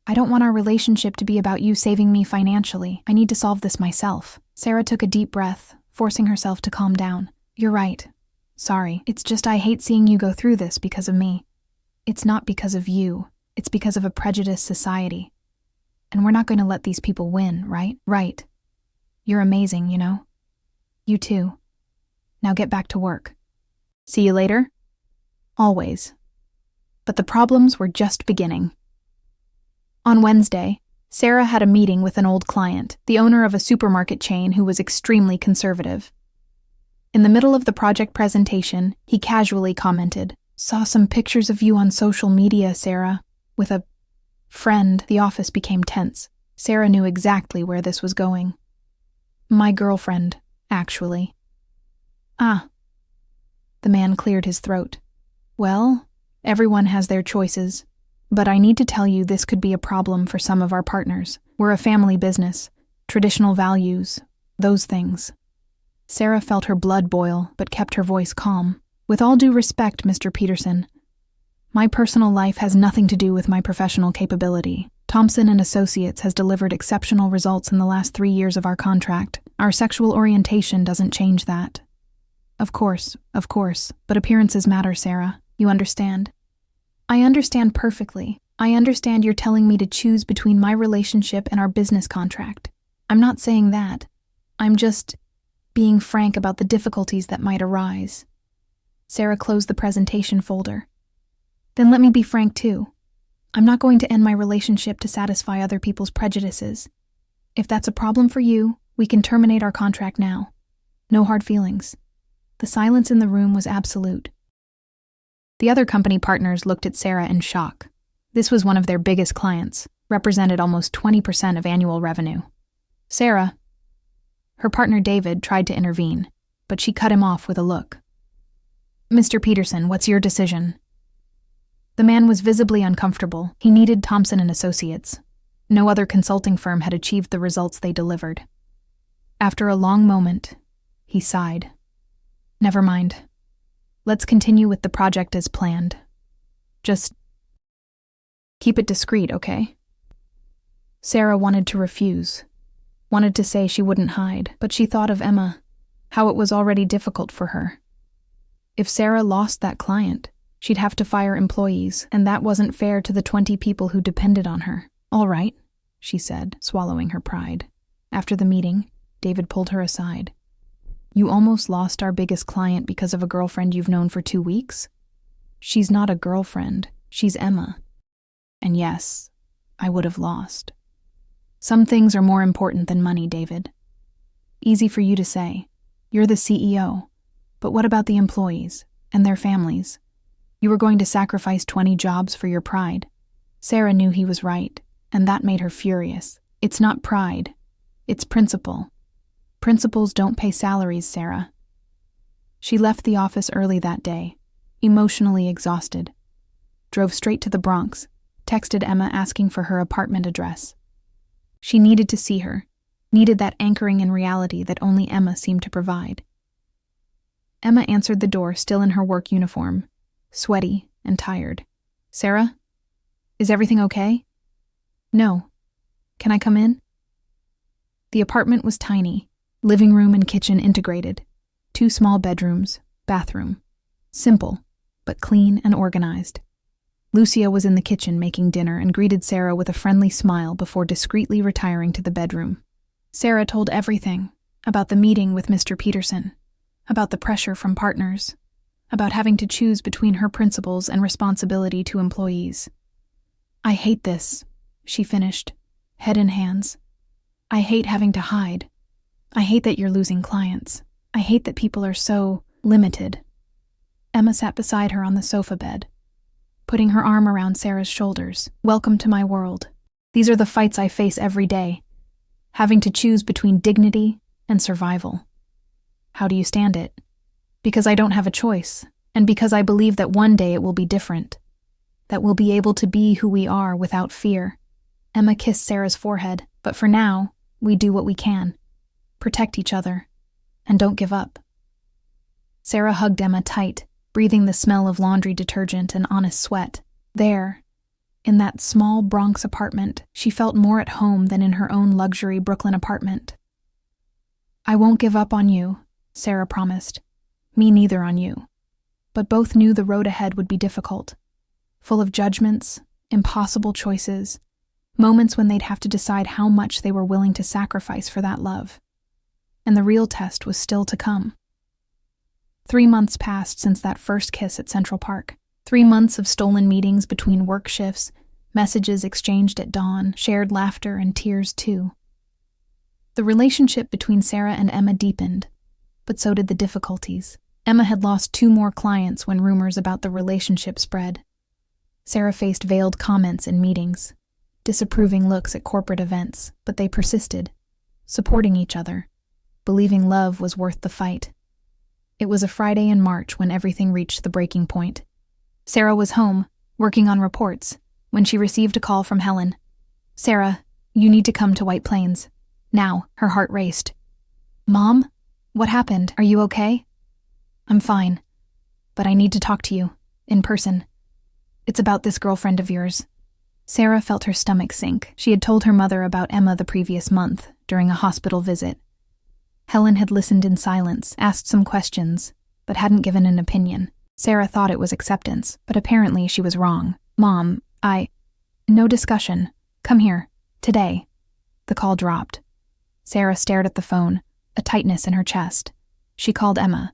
Speaker 1: I don't want our relationship to be about you saving me financially. I need to solve this myself." Sarah took a deep breath, forcing herself to calm down. "You're right. Sorry. It's just I hate seeing you go through this because of me. It's not because of you. It's because of a prejudiced society. And we're not going to let these people win, right?" "Right. You're amazing, you know. You too. Now get back to work." "See you later?" "Always." But the problems were just beginning. On Wednesday, Sarah had a meeting with an old client, the owner of a supermarket chain who was extremely conservative. In the middle of the project presentation, he casually commented, "Saw some pictures of you on social media, Sarah, with a friend." The office became tense. Sarah knew exactly where this was going. "My girlfriend, actually." "Ah." The man cleared his throat. "Well, everyone has their choices. But I need to tell you this could be a problem for some of our partners. We're a family business, traditional values, those things." Sarah felt her blood boil, but kept her voice calm. "With all due respect, Mr. Peterson, my personal life has nothing to do with my professional capability. Thompson & Associates has delivered exceptional results in the last 3 years of our contract. Our sexual orientation doesn't change that." Of course, but appearances matter, Sarah. You understand?" "I understand perfectly. I understand you're telling me to choose between my relationship and our business contract. I'm not saying that. I'm just being frank about the difficulties that might arise." Sarah closed the presentation folder. "Then let me be frank too. I'm not going to end my relationship to satisfy other people's prejudices. If that's a problem for you, we can terminate our contract now." No hard feelings. The silence in the room was absolute. The other company partners looked at Sarah in shock. This was one of their biggest clients, represented almost 20% of annual revenue. Sarah, her partner David, tried to intervene, but she cut him off with a look. Mr. Peterson, what's your decision? The man was visibly uncomfortable. He needed Thompson & Associates. No other consulting firm had achieved the results they delivered. After a long moment, he sighed. Never mind. Let's continue with the project as planned. Just keep it discreet, okay? Sarah wanted to refuse, wanted to say she wouldn't hide, but she thought of Emma, how it was already difficult for her. If Sarah lost that client, she'd have to fire employees, and that wasn't fair to the 20 people who depended on her. All right, she said, swallowing her pride. After the meeting, David pulled her aside. You almost lost our biggest client because of a girlfriend you've known for 2 weeks? She's not a girlfriend, she's Emma. And yes, I would have lost. Some things are more important than money, David. Easy for you to say. You're the CEO. But what about the employees and their families? You were going to sacrifice 20 jobs for your pride. Sarah knew he was right, and that made her furious. It's not pride. It's principle. Principals don't pay salaries, Sarah. She left the office early that day, emotionally exhausted. Drove straight to the Bronx, texted Emma asking for her apartment address. She needed to see her, needed that anchoring in reality that only Emma seemed to provide. Emma answered the door, still in her work uniform, sweaty and tired. Sarah? Is everything okay? No. Can I come in? The apartment was tiny, living room and kitchen integrated. 2 small bedrooms, bathroom. Simple, but clean and organized. Lucia was in the kitchen making dinner and greeted Sarah with a friendly smile before discreetly retiring to the bedroom. Sarah told everything about the meeting with Mr. Peterson, about the pressure from partners, about having to choose between her principles and responsibility to employees. I hate this, she finished, head in hands. I hate having to hide. I hate that you're losing clients. I hate that people are so limited. Emma sat beside her on the sofa bed, putting her arm around Sarah's shoulders. Welcome to my world. These are the fights I face every day, having to choose between dignity and survival. How do you stand it? Because I don't have a choice, and because I believe that one day it will be different, that we'll be able to be who we are without fear. Emma kissed Sarah's forehead, but for now, we do what we can. Protect each other, and don't give up. Sarah hugged Emma tight, breathing the smell of laundry detergent and honest sweat. There, in that small Bronx apartment, she felt more at home than in her own luxury Brooklyn apartment. I won't give up on you, Sarah promised. Me neither on you. But both knew the road ahead would be difficult, full of judgments, impossible choices, moments when they'd have to decide how much they were willing to sacrifice for that love. And the real test was still to come. 3 months passed since that first kiss at Central Park. 3 months of stolen meetings between work shifts, messages exchanged at dawn, shared laughter and tears too. The relationship between Sarah and Emma deepened, but so did the difficulties. Emma had lost 2 more clients when rumors about the relationship spread. Sarah faced veiled comments in meetings, disapproving looks at corporate events, but they persisted, supporting each other, believing love was worth the fight. It was a Friday in March when everything reached the breaking point. Sarah was home, working on reports, when she received a call from Helen. Sarah, you need to come to White Plains. Now, her heart raced. Mom? What happened? Are you okay? I'm fine, but I need to talk to you, in person. It's about this girlfriend of yours. Sarah felt her stomach sink. She had told her mother about Emma the previous month, during a hospital visit. Helen had listened in silence, asked some questions, but hadn't given an opinion. Sarah thought it was acceptance, but apparently she was wrong. Mom, No discussion. Come here. Today. The call dropped. Sarah stared at the phone, a tightness in her chest. She called Emma.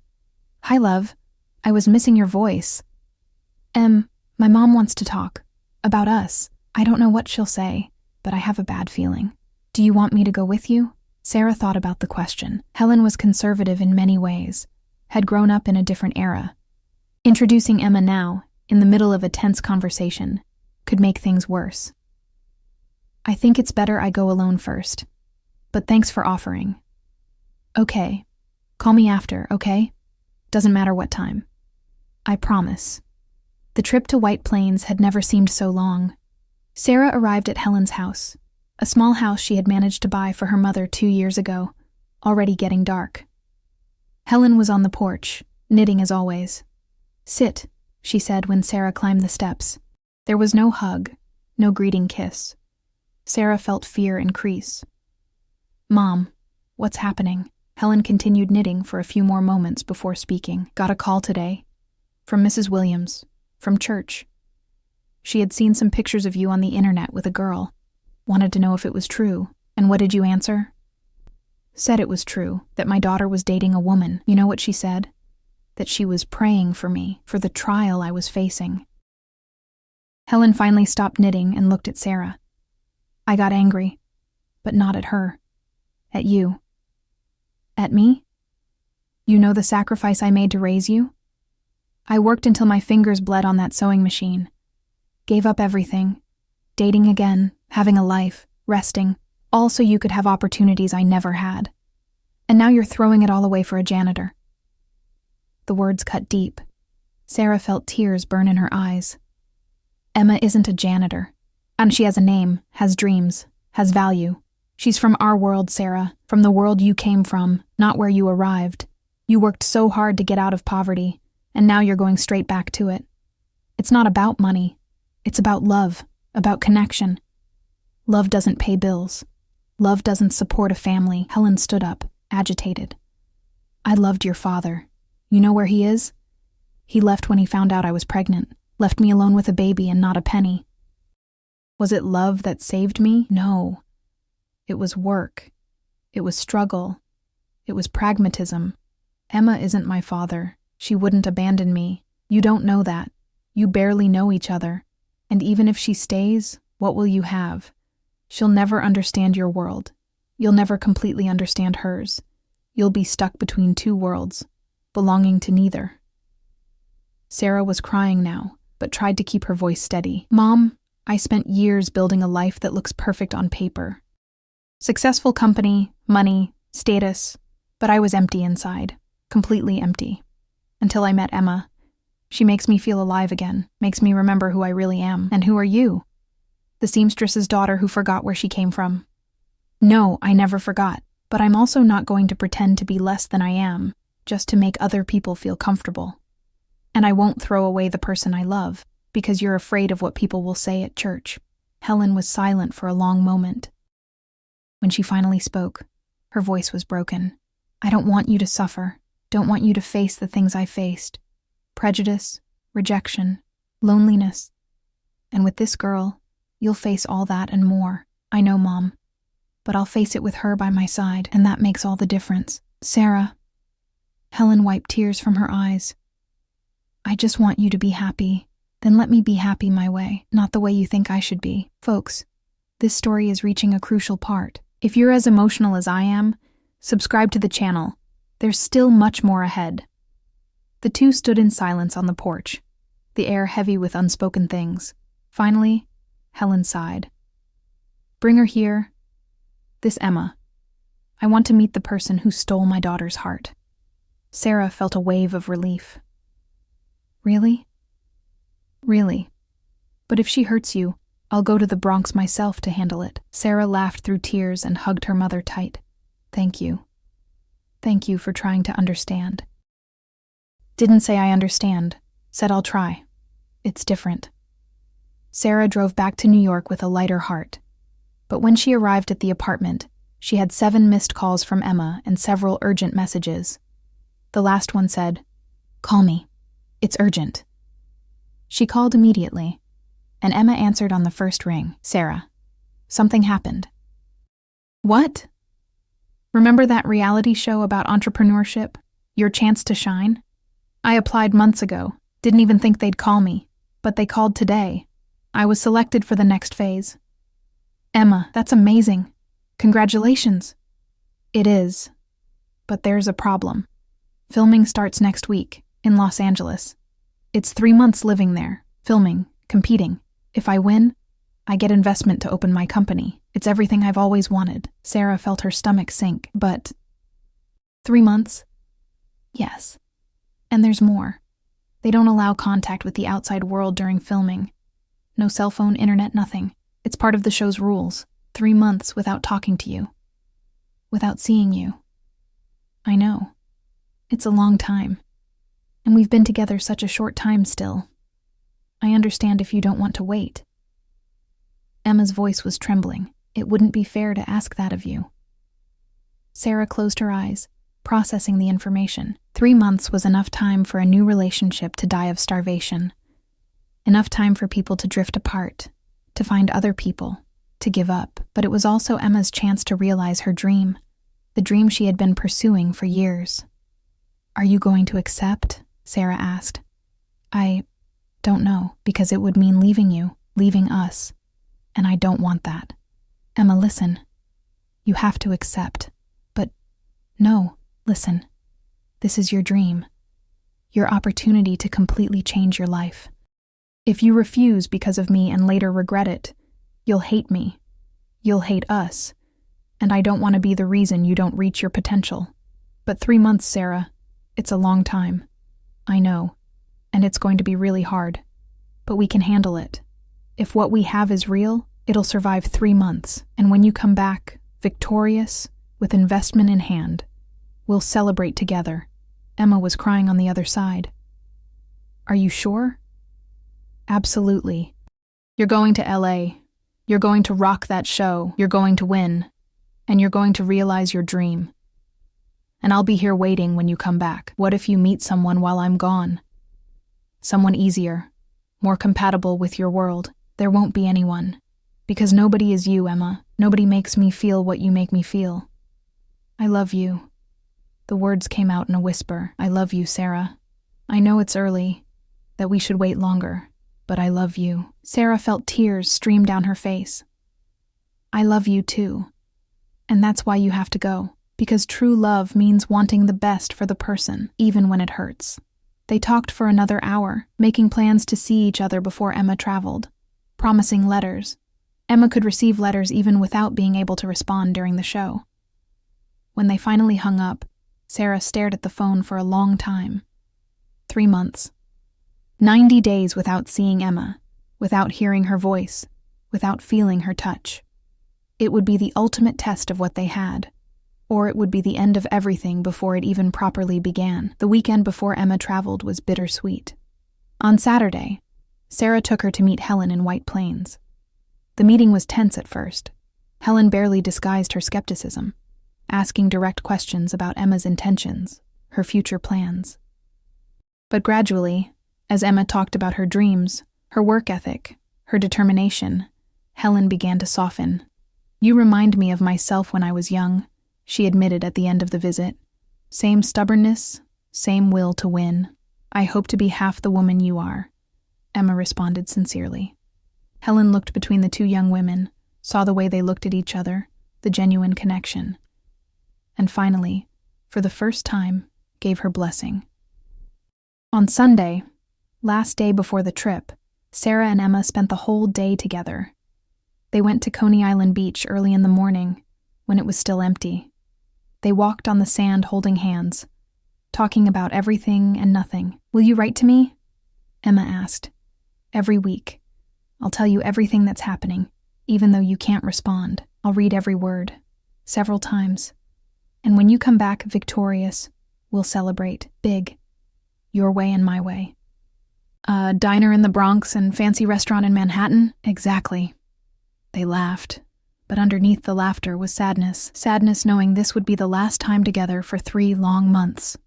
Speaker 1: Hi, love. I was missing your voice. My mom wants to talk. About us. I don't know what she'll say, but I have a bad feeling. Do you want me to go with you? Sarah thought about the question. Helen was conservative in many ways, had grown up in a different era. Introducing Emma now, in the middle of a tense conversation, could make things worse. I think it's better I go alone first. But thanks for offering. Okay. Call me after, okay? Doesn't matter what time. I promise. The trip to White Plains had never seemed so long. Sarah arrived at Helen's house, a small house she had managed to buy for her mother 2 years ago, already getting dark. Helen was on the porch, knitting as always. Sit, she said when Sarah climbed the steps. There was no hug, no greeting kiss. Sarah felt fear increase. Mom, what's happening? Helen continued knitting for a few more moments before speaking. Got a call today. From Mrs. Williams. From church. She had seen some pictures of you on the internet with a girl. Wanted to know if it was true. And what did you answer? Said it was true, that my daughter was dating a woman. You know what she said? That she was praying for me, for the trial I was facing. Helen finally stopped knitting and looked at Sarah. I got angry, but not at her. At you. At me? You know the sacrifice I made to raise you? I worked until my fingers bled on that sewing machine. Gave up everything. Dating again, having a life, resting, all so you could have opportunities I never had. And now you're throwing it all away for a janitor. The words cut deep. Sarah felt tears burn in her eyes. Emma isn't a janitor. And she has a name, has dreams, has value. She's from our world, Sarah, from the world you came from, not where you arrived. You worked so hard to get out of poverty, and now you're going straight back to it. It's not about money. It's about love, about connection. Love doesn't pay bills. Love doesn't support a family. Helen stood up, agitated. I loved your father. You know where he is? He left when he found out I was pregnant, left me alone with a baby and not a penny. Was it love that saved me? No. It was work. It was struggle. It was pragmatism. Emma isn't my father. She wouldn't abandon me. You don't know that. You barely know each other. And even if she stays, what will you have? She'll never understand your world. You'll never completely understand hers. You'll be stuck between two worlds, belonging to neither. Sarah was crying now, but tried to keep her voice steady. Mom, I spent years building a life that looks perfect on paper. Successful company, money, status, but I was empty inside, completely empty. Until I met Emma. She makes me feel alive again, makes me remember who I really am. And who are you? The seamstress's daughter who forgot where she came from. No, I never forgot, but I'm also not going to pretend to be less than I am, just to make other people feel comfortable. And I won't throw away the person I love, because you're afraid of what people will say at church. Helen was silent for a long moment. When she finally spoke, her voice was broken. I don't want you to suffer. Don't want you to face the things I faced. Prejudice, rejection, loneliness. And with this girl, you'll face all that and more. I know, Mom. But I'll face it with her by my side, and that makes all the difference. Sarah. Helen wiped tears from her eyes. I just want you to be happy. Then let me be happy my way, not the way you think I should be. Folks, this story is reaching a crucial part. If you're as emotional as I am, subscribe to the channel. There's still much more ahead. The two stood in silence on the porch, the air heavy with unspoken things. Finally, Helen sighed. Bring her here. This Emma. I want to meet the person who stole my daughter's heart. Sarah felt a wave of relief. Really? Really. But if she hurts you, I'll go to the Bronx myself to handle it. Sarah laughed through tears and hugged her mother tight. Thank you. Thank you for trying to understand. Didn't say I understand. Said I'll try. It's different. Sarah drove back to New York with a lighter heart. But when she arrived at the apartment, she had 7 missed calls from Emma and several urgent messages. The last one said, "Call me. It's urgent." She called immediately, and Emma answered on the first ring. Sarah. Something happened. What? Remember that reality show about entrepreneurship? Your Chance to Shine? I applied months ago. Didn't even think they'd call me. But they called today. I was selected for the next phase. Emma, that's amazing. Congratulations. It is, but there's a problem. Filming starts next week, in Los Angeles. It's 3 months living there, filming, competing. If I win, I get investment to open my company. It's everything I've always wanted. Sarah felt her stomach sink. But 3 months? Yes. And there's more. They don't allow contact with the outside world during filming. No cell phone, internet, nothing. It's part of the show's rules. 3 months without talking to you. Without seeing you. I know. It's a long time. And we've been together such a short time still. I understand if you don't want to wait. Emma's voice was trembling. It wouldn't be fair to ask that of you. Sarah closed her eyes, processing the information. 3 months was enough time for a new relationship to die of starvation. Enough time for people to drift apart, to find other people, to give up. But it was also Emma's chance to realize her dream, the dream she had been pursuing for years. Are you going to accept? Sarah asked. I don't know, because it would mean leaving you, leaving us. And I don't want that. Emma, listen. You have to accept. But no, listen. This is your dream. Your opportunity to completely change your life. If you refuse because of me and later regret it, you'll hate me. You'll hate us. And I don't want to be the reason you don't reach your potential. But 3 months, Sarah, it's a long time. I know. And it's going to be really hard. But we can handle it. If what we have is real, it'll survive 3 months. And when you come back, victorious, with investment in hand, we'll celebrate together. Emma was crying on the other side. Are you sure? Absolutely. You're going to LA. You're going to rock that show. You're going to win. And you're going to realize your dream. And I'll be here waiting when you come back. What if you meet someone while I'm gone? Someone easier, more compatible with your world. There won't be anyone. Because nobody is you, Emma. Nobody makes me feel what you make me feel. I love you. The words came out in a whisper. I love you, Sarah. I know it's early, that we should wait longer, but I love you. Sarah felt tears stream down her face. I love you too. And that's why you have to go. Because true love means wanting the best for the person, even when it hurts. They talked for another hour, making plans to see each other before Emma traveled, promising letters. Emma could receive letters even without being able to respond during the show. When they finally hung up, Sarah stared at the phone for a long time. 3 months. 90 days without seeing Emma, without hearing her voice, without feeling her touch. It would be the ultimate test of what they had. Or it would be the end of everything before it even properly began. The weekend before Emma traveled was bittersweet. On Saturday, Sarah took her to meet Helen in White Plains. The meeting was tense at first. Helen barely disguised her skepticism, asking direct questions about Emma's intentions, her future plans. But gradually, as Emma talked about her dreams, her work ethic, her determination, Helen began to soften. You remind me of myself when I was young, she admitted at the end of the visit. Same stubbornness, same will to win. I hope to be half the woman you are, Emma responded sincerely. Helen looked between the two young women, saw the way they looked at each other, the genuine connection, and finally, for the first time, gave her blessing. On Sunday, last day before the trip, Sarah and Emma spent the whole day together. They went to Coney Island Beach early in the morning, when it was still empty. They walked on the sand holding hands, talking about everything and nothing. Will you write to me? Emma asked. Every week. I'll tell you everything that's happening, even though you can't respond. I'll read every word, several times. And when you come back victorious, we'll celebrate, big. Your way and my way. A diner in the Bronx and fancy restaurant in Manhattan? Exactly. They laughed. But underneath the laughter was sadness. Sadness knowing this would be the last time together for 3 long months.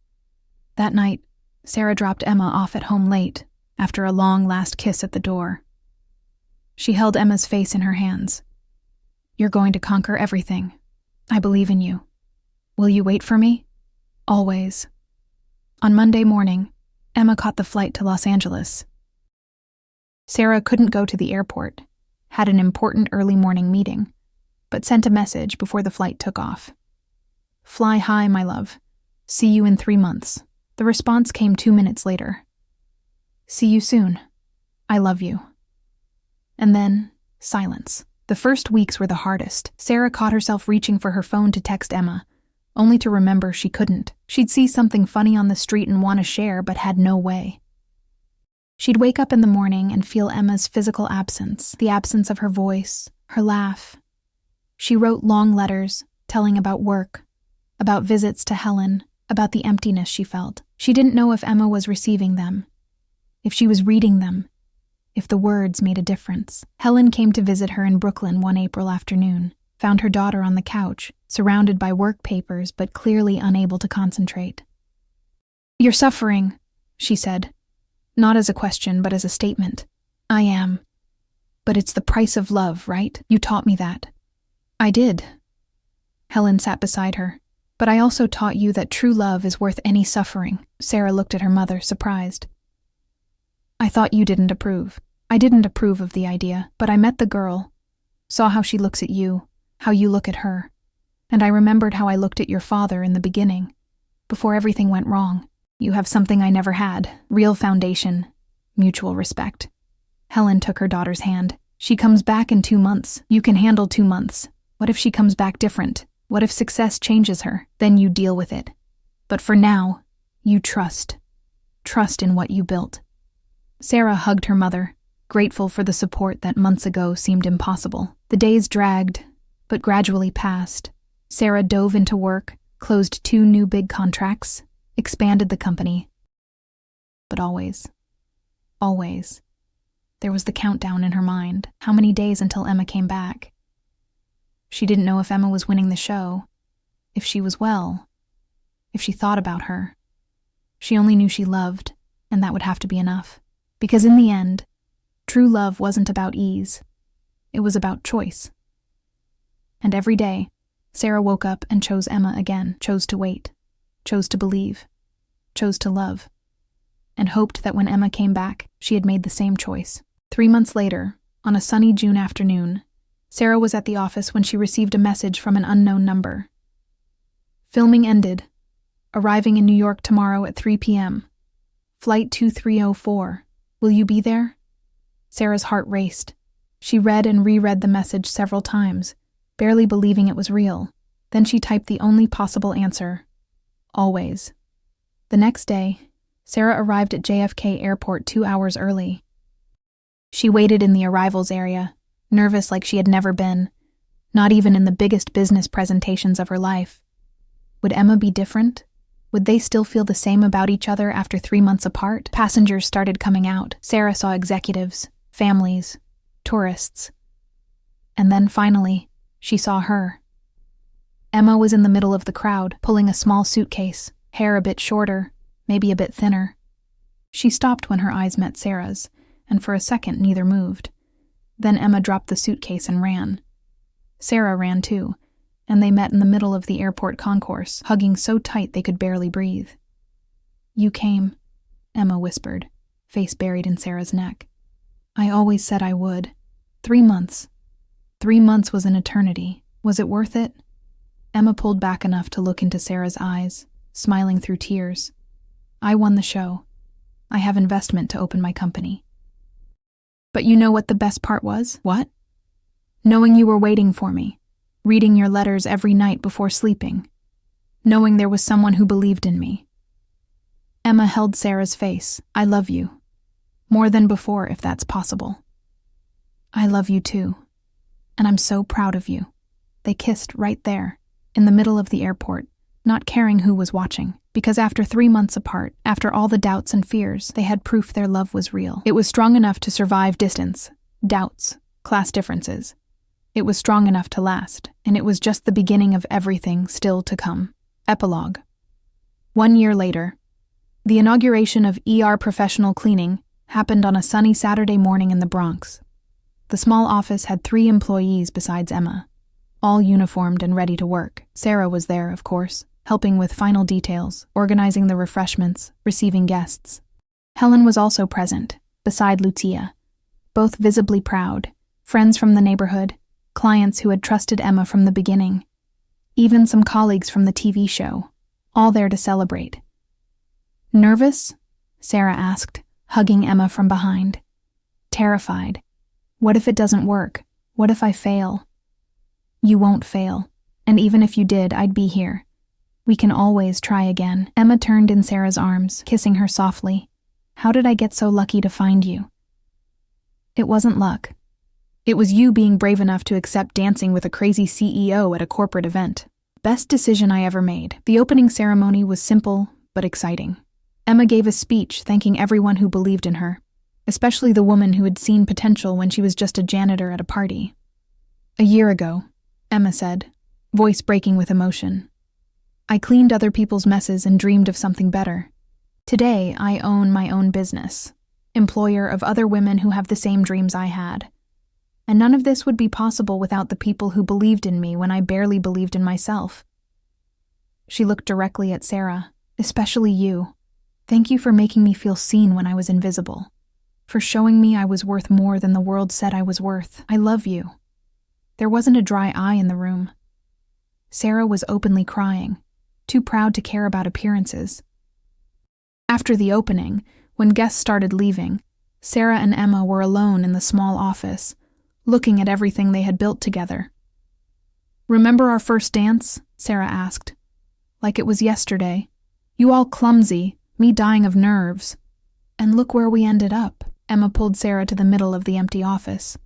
Speaker 1: That night, Sarah dropped Emma off at home late, after a long last kiss at the door. She held Emma's face in her hands. You're going to conquer everything. I believe in you. Will you wait for me? Always. On Monday morning, Emma caught the flight to Los Angeles. Sarah couldn't go to the airport, had an important early morning meeting, but sent a message before the flight took off. "Fly high, my love. See you in 3 months." The response came 2 minutes later. "See you soon. I love you." And then, silence. The first weeks were the hardest. Sarah caught herself reaching for her phone to text Emma, only to remember she couldn't. She'd see something funny on the street and want to share, but had no way. She'd wake up in the morning and feel Emma's physical absence, the absence of her voice, her laugh. She wrote long letters, telling about work, about visits to Helen, about the emptiness she felt. She didn't know if Emma was receiving them, if she was reading them, if the words made a difference. Helen came to visit her in Brooklyn one April afternoon, found her daughter on the couch, surrounded by work papers but clearly unable to concentrate. "You're suffering," she said, not as a question but as a statement. "I am. But it's the price of love, right? You taught me that." "I did." Helen sat beside her. "But I also taught you that true love is worth any suffering." Sarah looked at her mother, surprised. "I thought you didn't approve." "I didn't approve of the idea, but I met the girl, saw how she looks at you, how you look at her, and I remembered how I looked at your father in the beginning, before everything went wrong. You have something I never had, real foundation, mutual respect." Helen took her daughter's hand. "She comes back in 2 months. You can handle 2 months. What if she comes back different? What if success changes her? Then you deal with it. But for now, you trust. Trust in what you built." Sarah hugged her mother, grateful for the support that months ago seemed impossible. The days dragged, but gradually passed. Sarah dove into work, closed 2 new big contracts, expanded the company. But always, there was the countdown in her mind. How many days until Emma came back? She didn't know if Emma was winning the show, if she was well, if she thought about her. She only knew she loved, and that would have to be enough. Because in the end, true love wasn't about ease. It was about choice. And every day, Sarah woke up and chose Emma again, chose to wait, chose to believe, chose to love, and hoped that when Emma came back, she had made the same choice. 3 months later, on a sunny June afternoon, Sarah was at the office when she received a message from an unknown number. "Filming ended. Arriving in New York tomorrow at 3 p.m. Flight 2304. Will you be there?" Sarah's heart raced. She read and reread the message several times, barely believing it was real. Then she typed the only possible answer: always. The next day, Sarah arrived at JFK Airport 2 hours early. She waited in the arrivals area, nervous like she had never been, not even in the biggest business presentations of her life. Would Emma be different? Would they still feel the same about each other after 3 months apart? Passengers started coming out. Sarah saw executives, families, tourists. And then finally, she saw her. Emma was in the middle of the crowd, pulling a small suitcase, hair a bit shorter, maybe a bit thinner. She stopped when her eyes met Sarah's, and for a second neither moved. Then Emma dropped the suitcase and ran. Sarah ran too, and they met in the middle of the airport concourse, hugging so tight they could barely breathe. "You came," Emma whispered, face buried in Sarah's neck. "I always said I would. 3 months. 3 months was an eternity. Was it worth it?" Emma pulled back enough to look into Sarah's eyes, smiling through tears. "I won the show. I have investment to open my company." "But you know what the best part was?" "What?" "Knowing you were waiting for me. Reading your letters every night before sleeping. Knowing there was someone who believed in me." Emma held Sarah's face. "I love you. More than before, if that's possible." "I love you too. And I'm so proud of you." They kissed right there, in the middle of the airport, not caring who was watching. Because after 3 months apart, after all the doubts and fears, they had proof their love was real. It was strong enough to survive distance, doubts, class differences. It was strong enough to last, and it was just the beginning of everything still to come. Epilogue. 1 year later, the inauguration of ER Professional Cleaning happened on a sunny Saturday morning in the Bronx. The small office had 3 employees besides Emma, all uniformed and ready to work. Sarah was there, of course, helping with final details, organizing the refreshments, receiving guests. Helen was also present, beside Lucia, both visibly proud, friends from the neighborhood, clients who had trusted Emma from the beginning. even some colleagues from the TV show, all there to celebrate. "Nervous?" Sarah asked, hugging Emma from behind. "Terrified. What if it doesn't work? What if I fail?" "You won't fail, and even if you did, I'd be here. We can always try again." Emma turned in Sarah's arms, kissing her softly. "How did I get so lucky to find you?" "It wasn't luck. It was you being brave enough to accept dancing with a crazy CEO at a corporate event. Best decision I ever made." The opening ceremony was simple but exciting. Emma gave a speech thanking everyone who believed in her, especially the woman who had seen potential when she was just a janitor at a party. "A year ago," Emma said, voice breaking with emotion, "I cleaned other people's messes and dreamed of something better. Today, I own my own business, employer of other women who have the same dreams I had. And none of this would be possible without the people who believed in me when I barely believed in myself." She looked directly at Sarah. "Especially you. Thank you for making me feel seen when I was invisible. For showing me I was worth more than the world said I was worth. I love you." There wasn't a dry eye in the room. Sarah was openly crying, too proud to care about appearances. After the opening, when guests started leaving, Sarah and Emma were alone in the small office, looking at everything they had built together. "Remember our first dance?" Sarah asked. "Like it was yesterday. You all clumsy, me dying of nerves. And look where we ended up." Emma pulled Sarah to the middle of the empty office.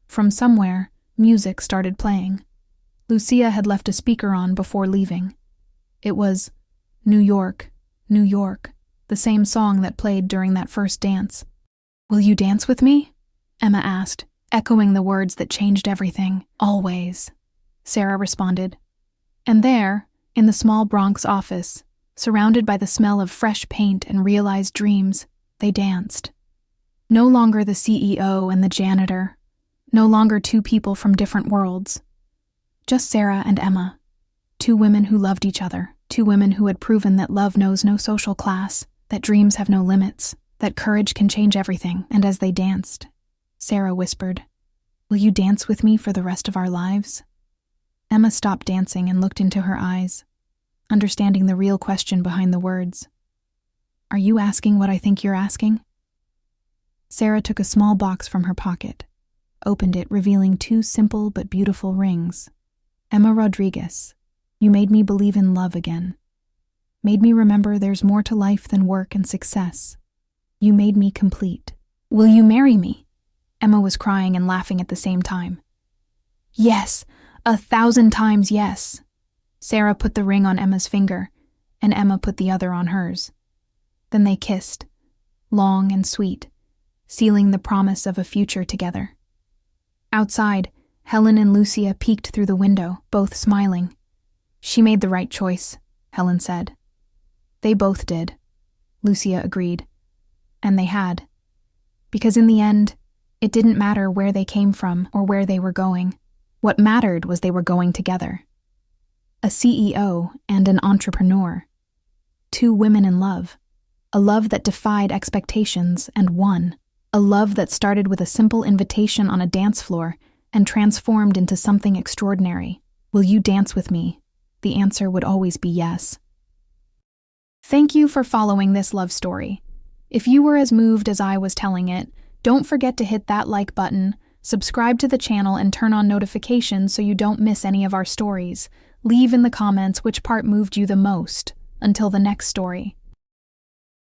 Speaker 1: From somewhere, music started playing. Lucia had left a speaker on before leaving. It was "New York, New York," the same song that played during that first dance. "Will you dance with me?" Emma asked, echoing the words that changed everything. "Always," Sarah responded. And there, in the small Bronx office, surrounded by the smell of fresh paint and realized dreams, they danced. No longer the CEO and the janitor, no longer two people from different worlds. Just Sarah and Emma, two women who loved each other, two women who had proven that love knows no social class, that dreams have no limits, that courage can change everything. And as they danced, Sarah whispered, "Will you dance with me for the rest of our lives?" Emma stopped dancing and looked into her eyes, understanding the real question behind the words. "Are you asking what I think you're asking?" Sarah took a small box from her pocket, opened it, revealing two simple but beautiful rings. "Emma Rodriguez, you made me believe in love again. Made me remember there's more to life than work and success. You made me complete. Will you marry me?" Emma was crying and laughing at the same time. "Yes, 1,000 times yes." Sarah put the ring on Emma's finger, and Emma put the other on hers. Then they kissed, long and sweet, sealing the promise of a future together. Outside, Helen and Lucia peeked through the window, both smiling. "She made the right choice," Helen said. "They both did," Lucia agreed. And they had. Because in the end, it didn't matter where they came from or where they were going. What mattered was they were going together. A CEO and an entrepreneur. Two women in love. A love that defied expectations and won. A love that started with a simple invitation on a dance floor and transformed into something extraordinary. Will you dance with me? The answer would always be yes. Thank you for following this love story. If you were as moved as I was telling it, don't forget to hit that like button, subscribe to the channel, and turn on notifications so you don't miss any of our stories. Leave in the comments which part moved you the most. Until the next story.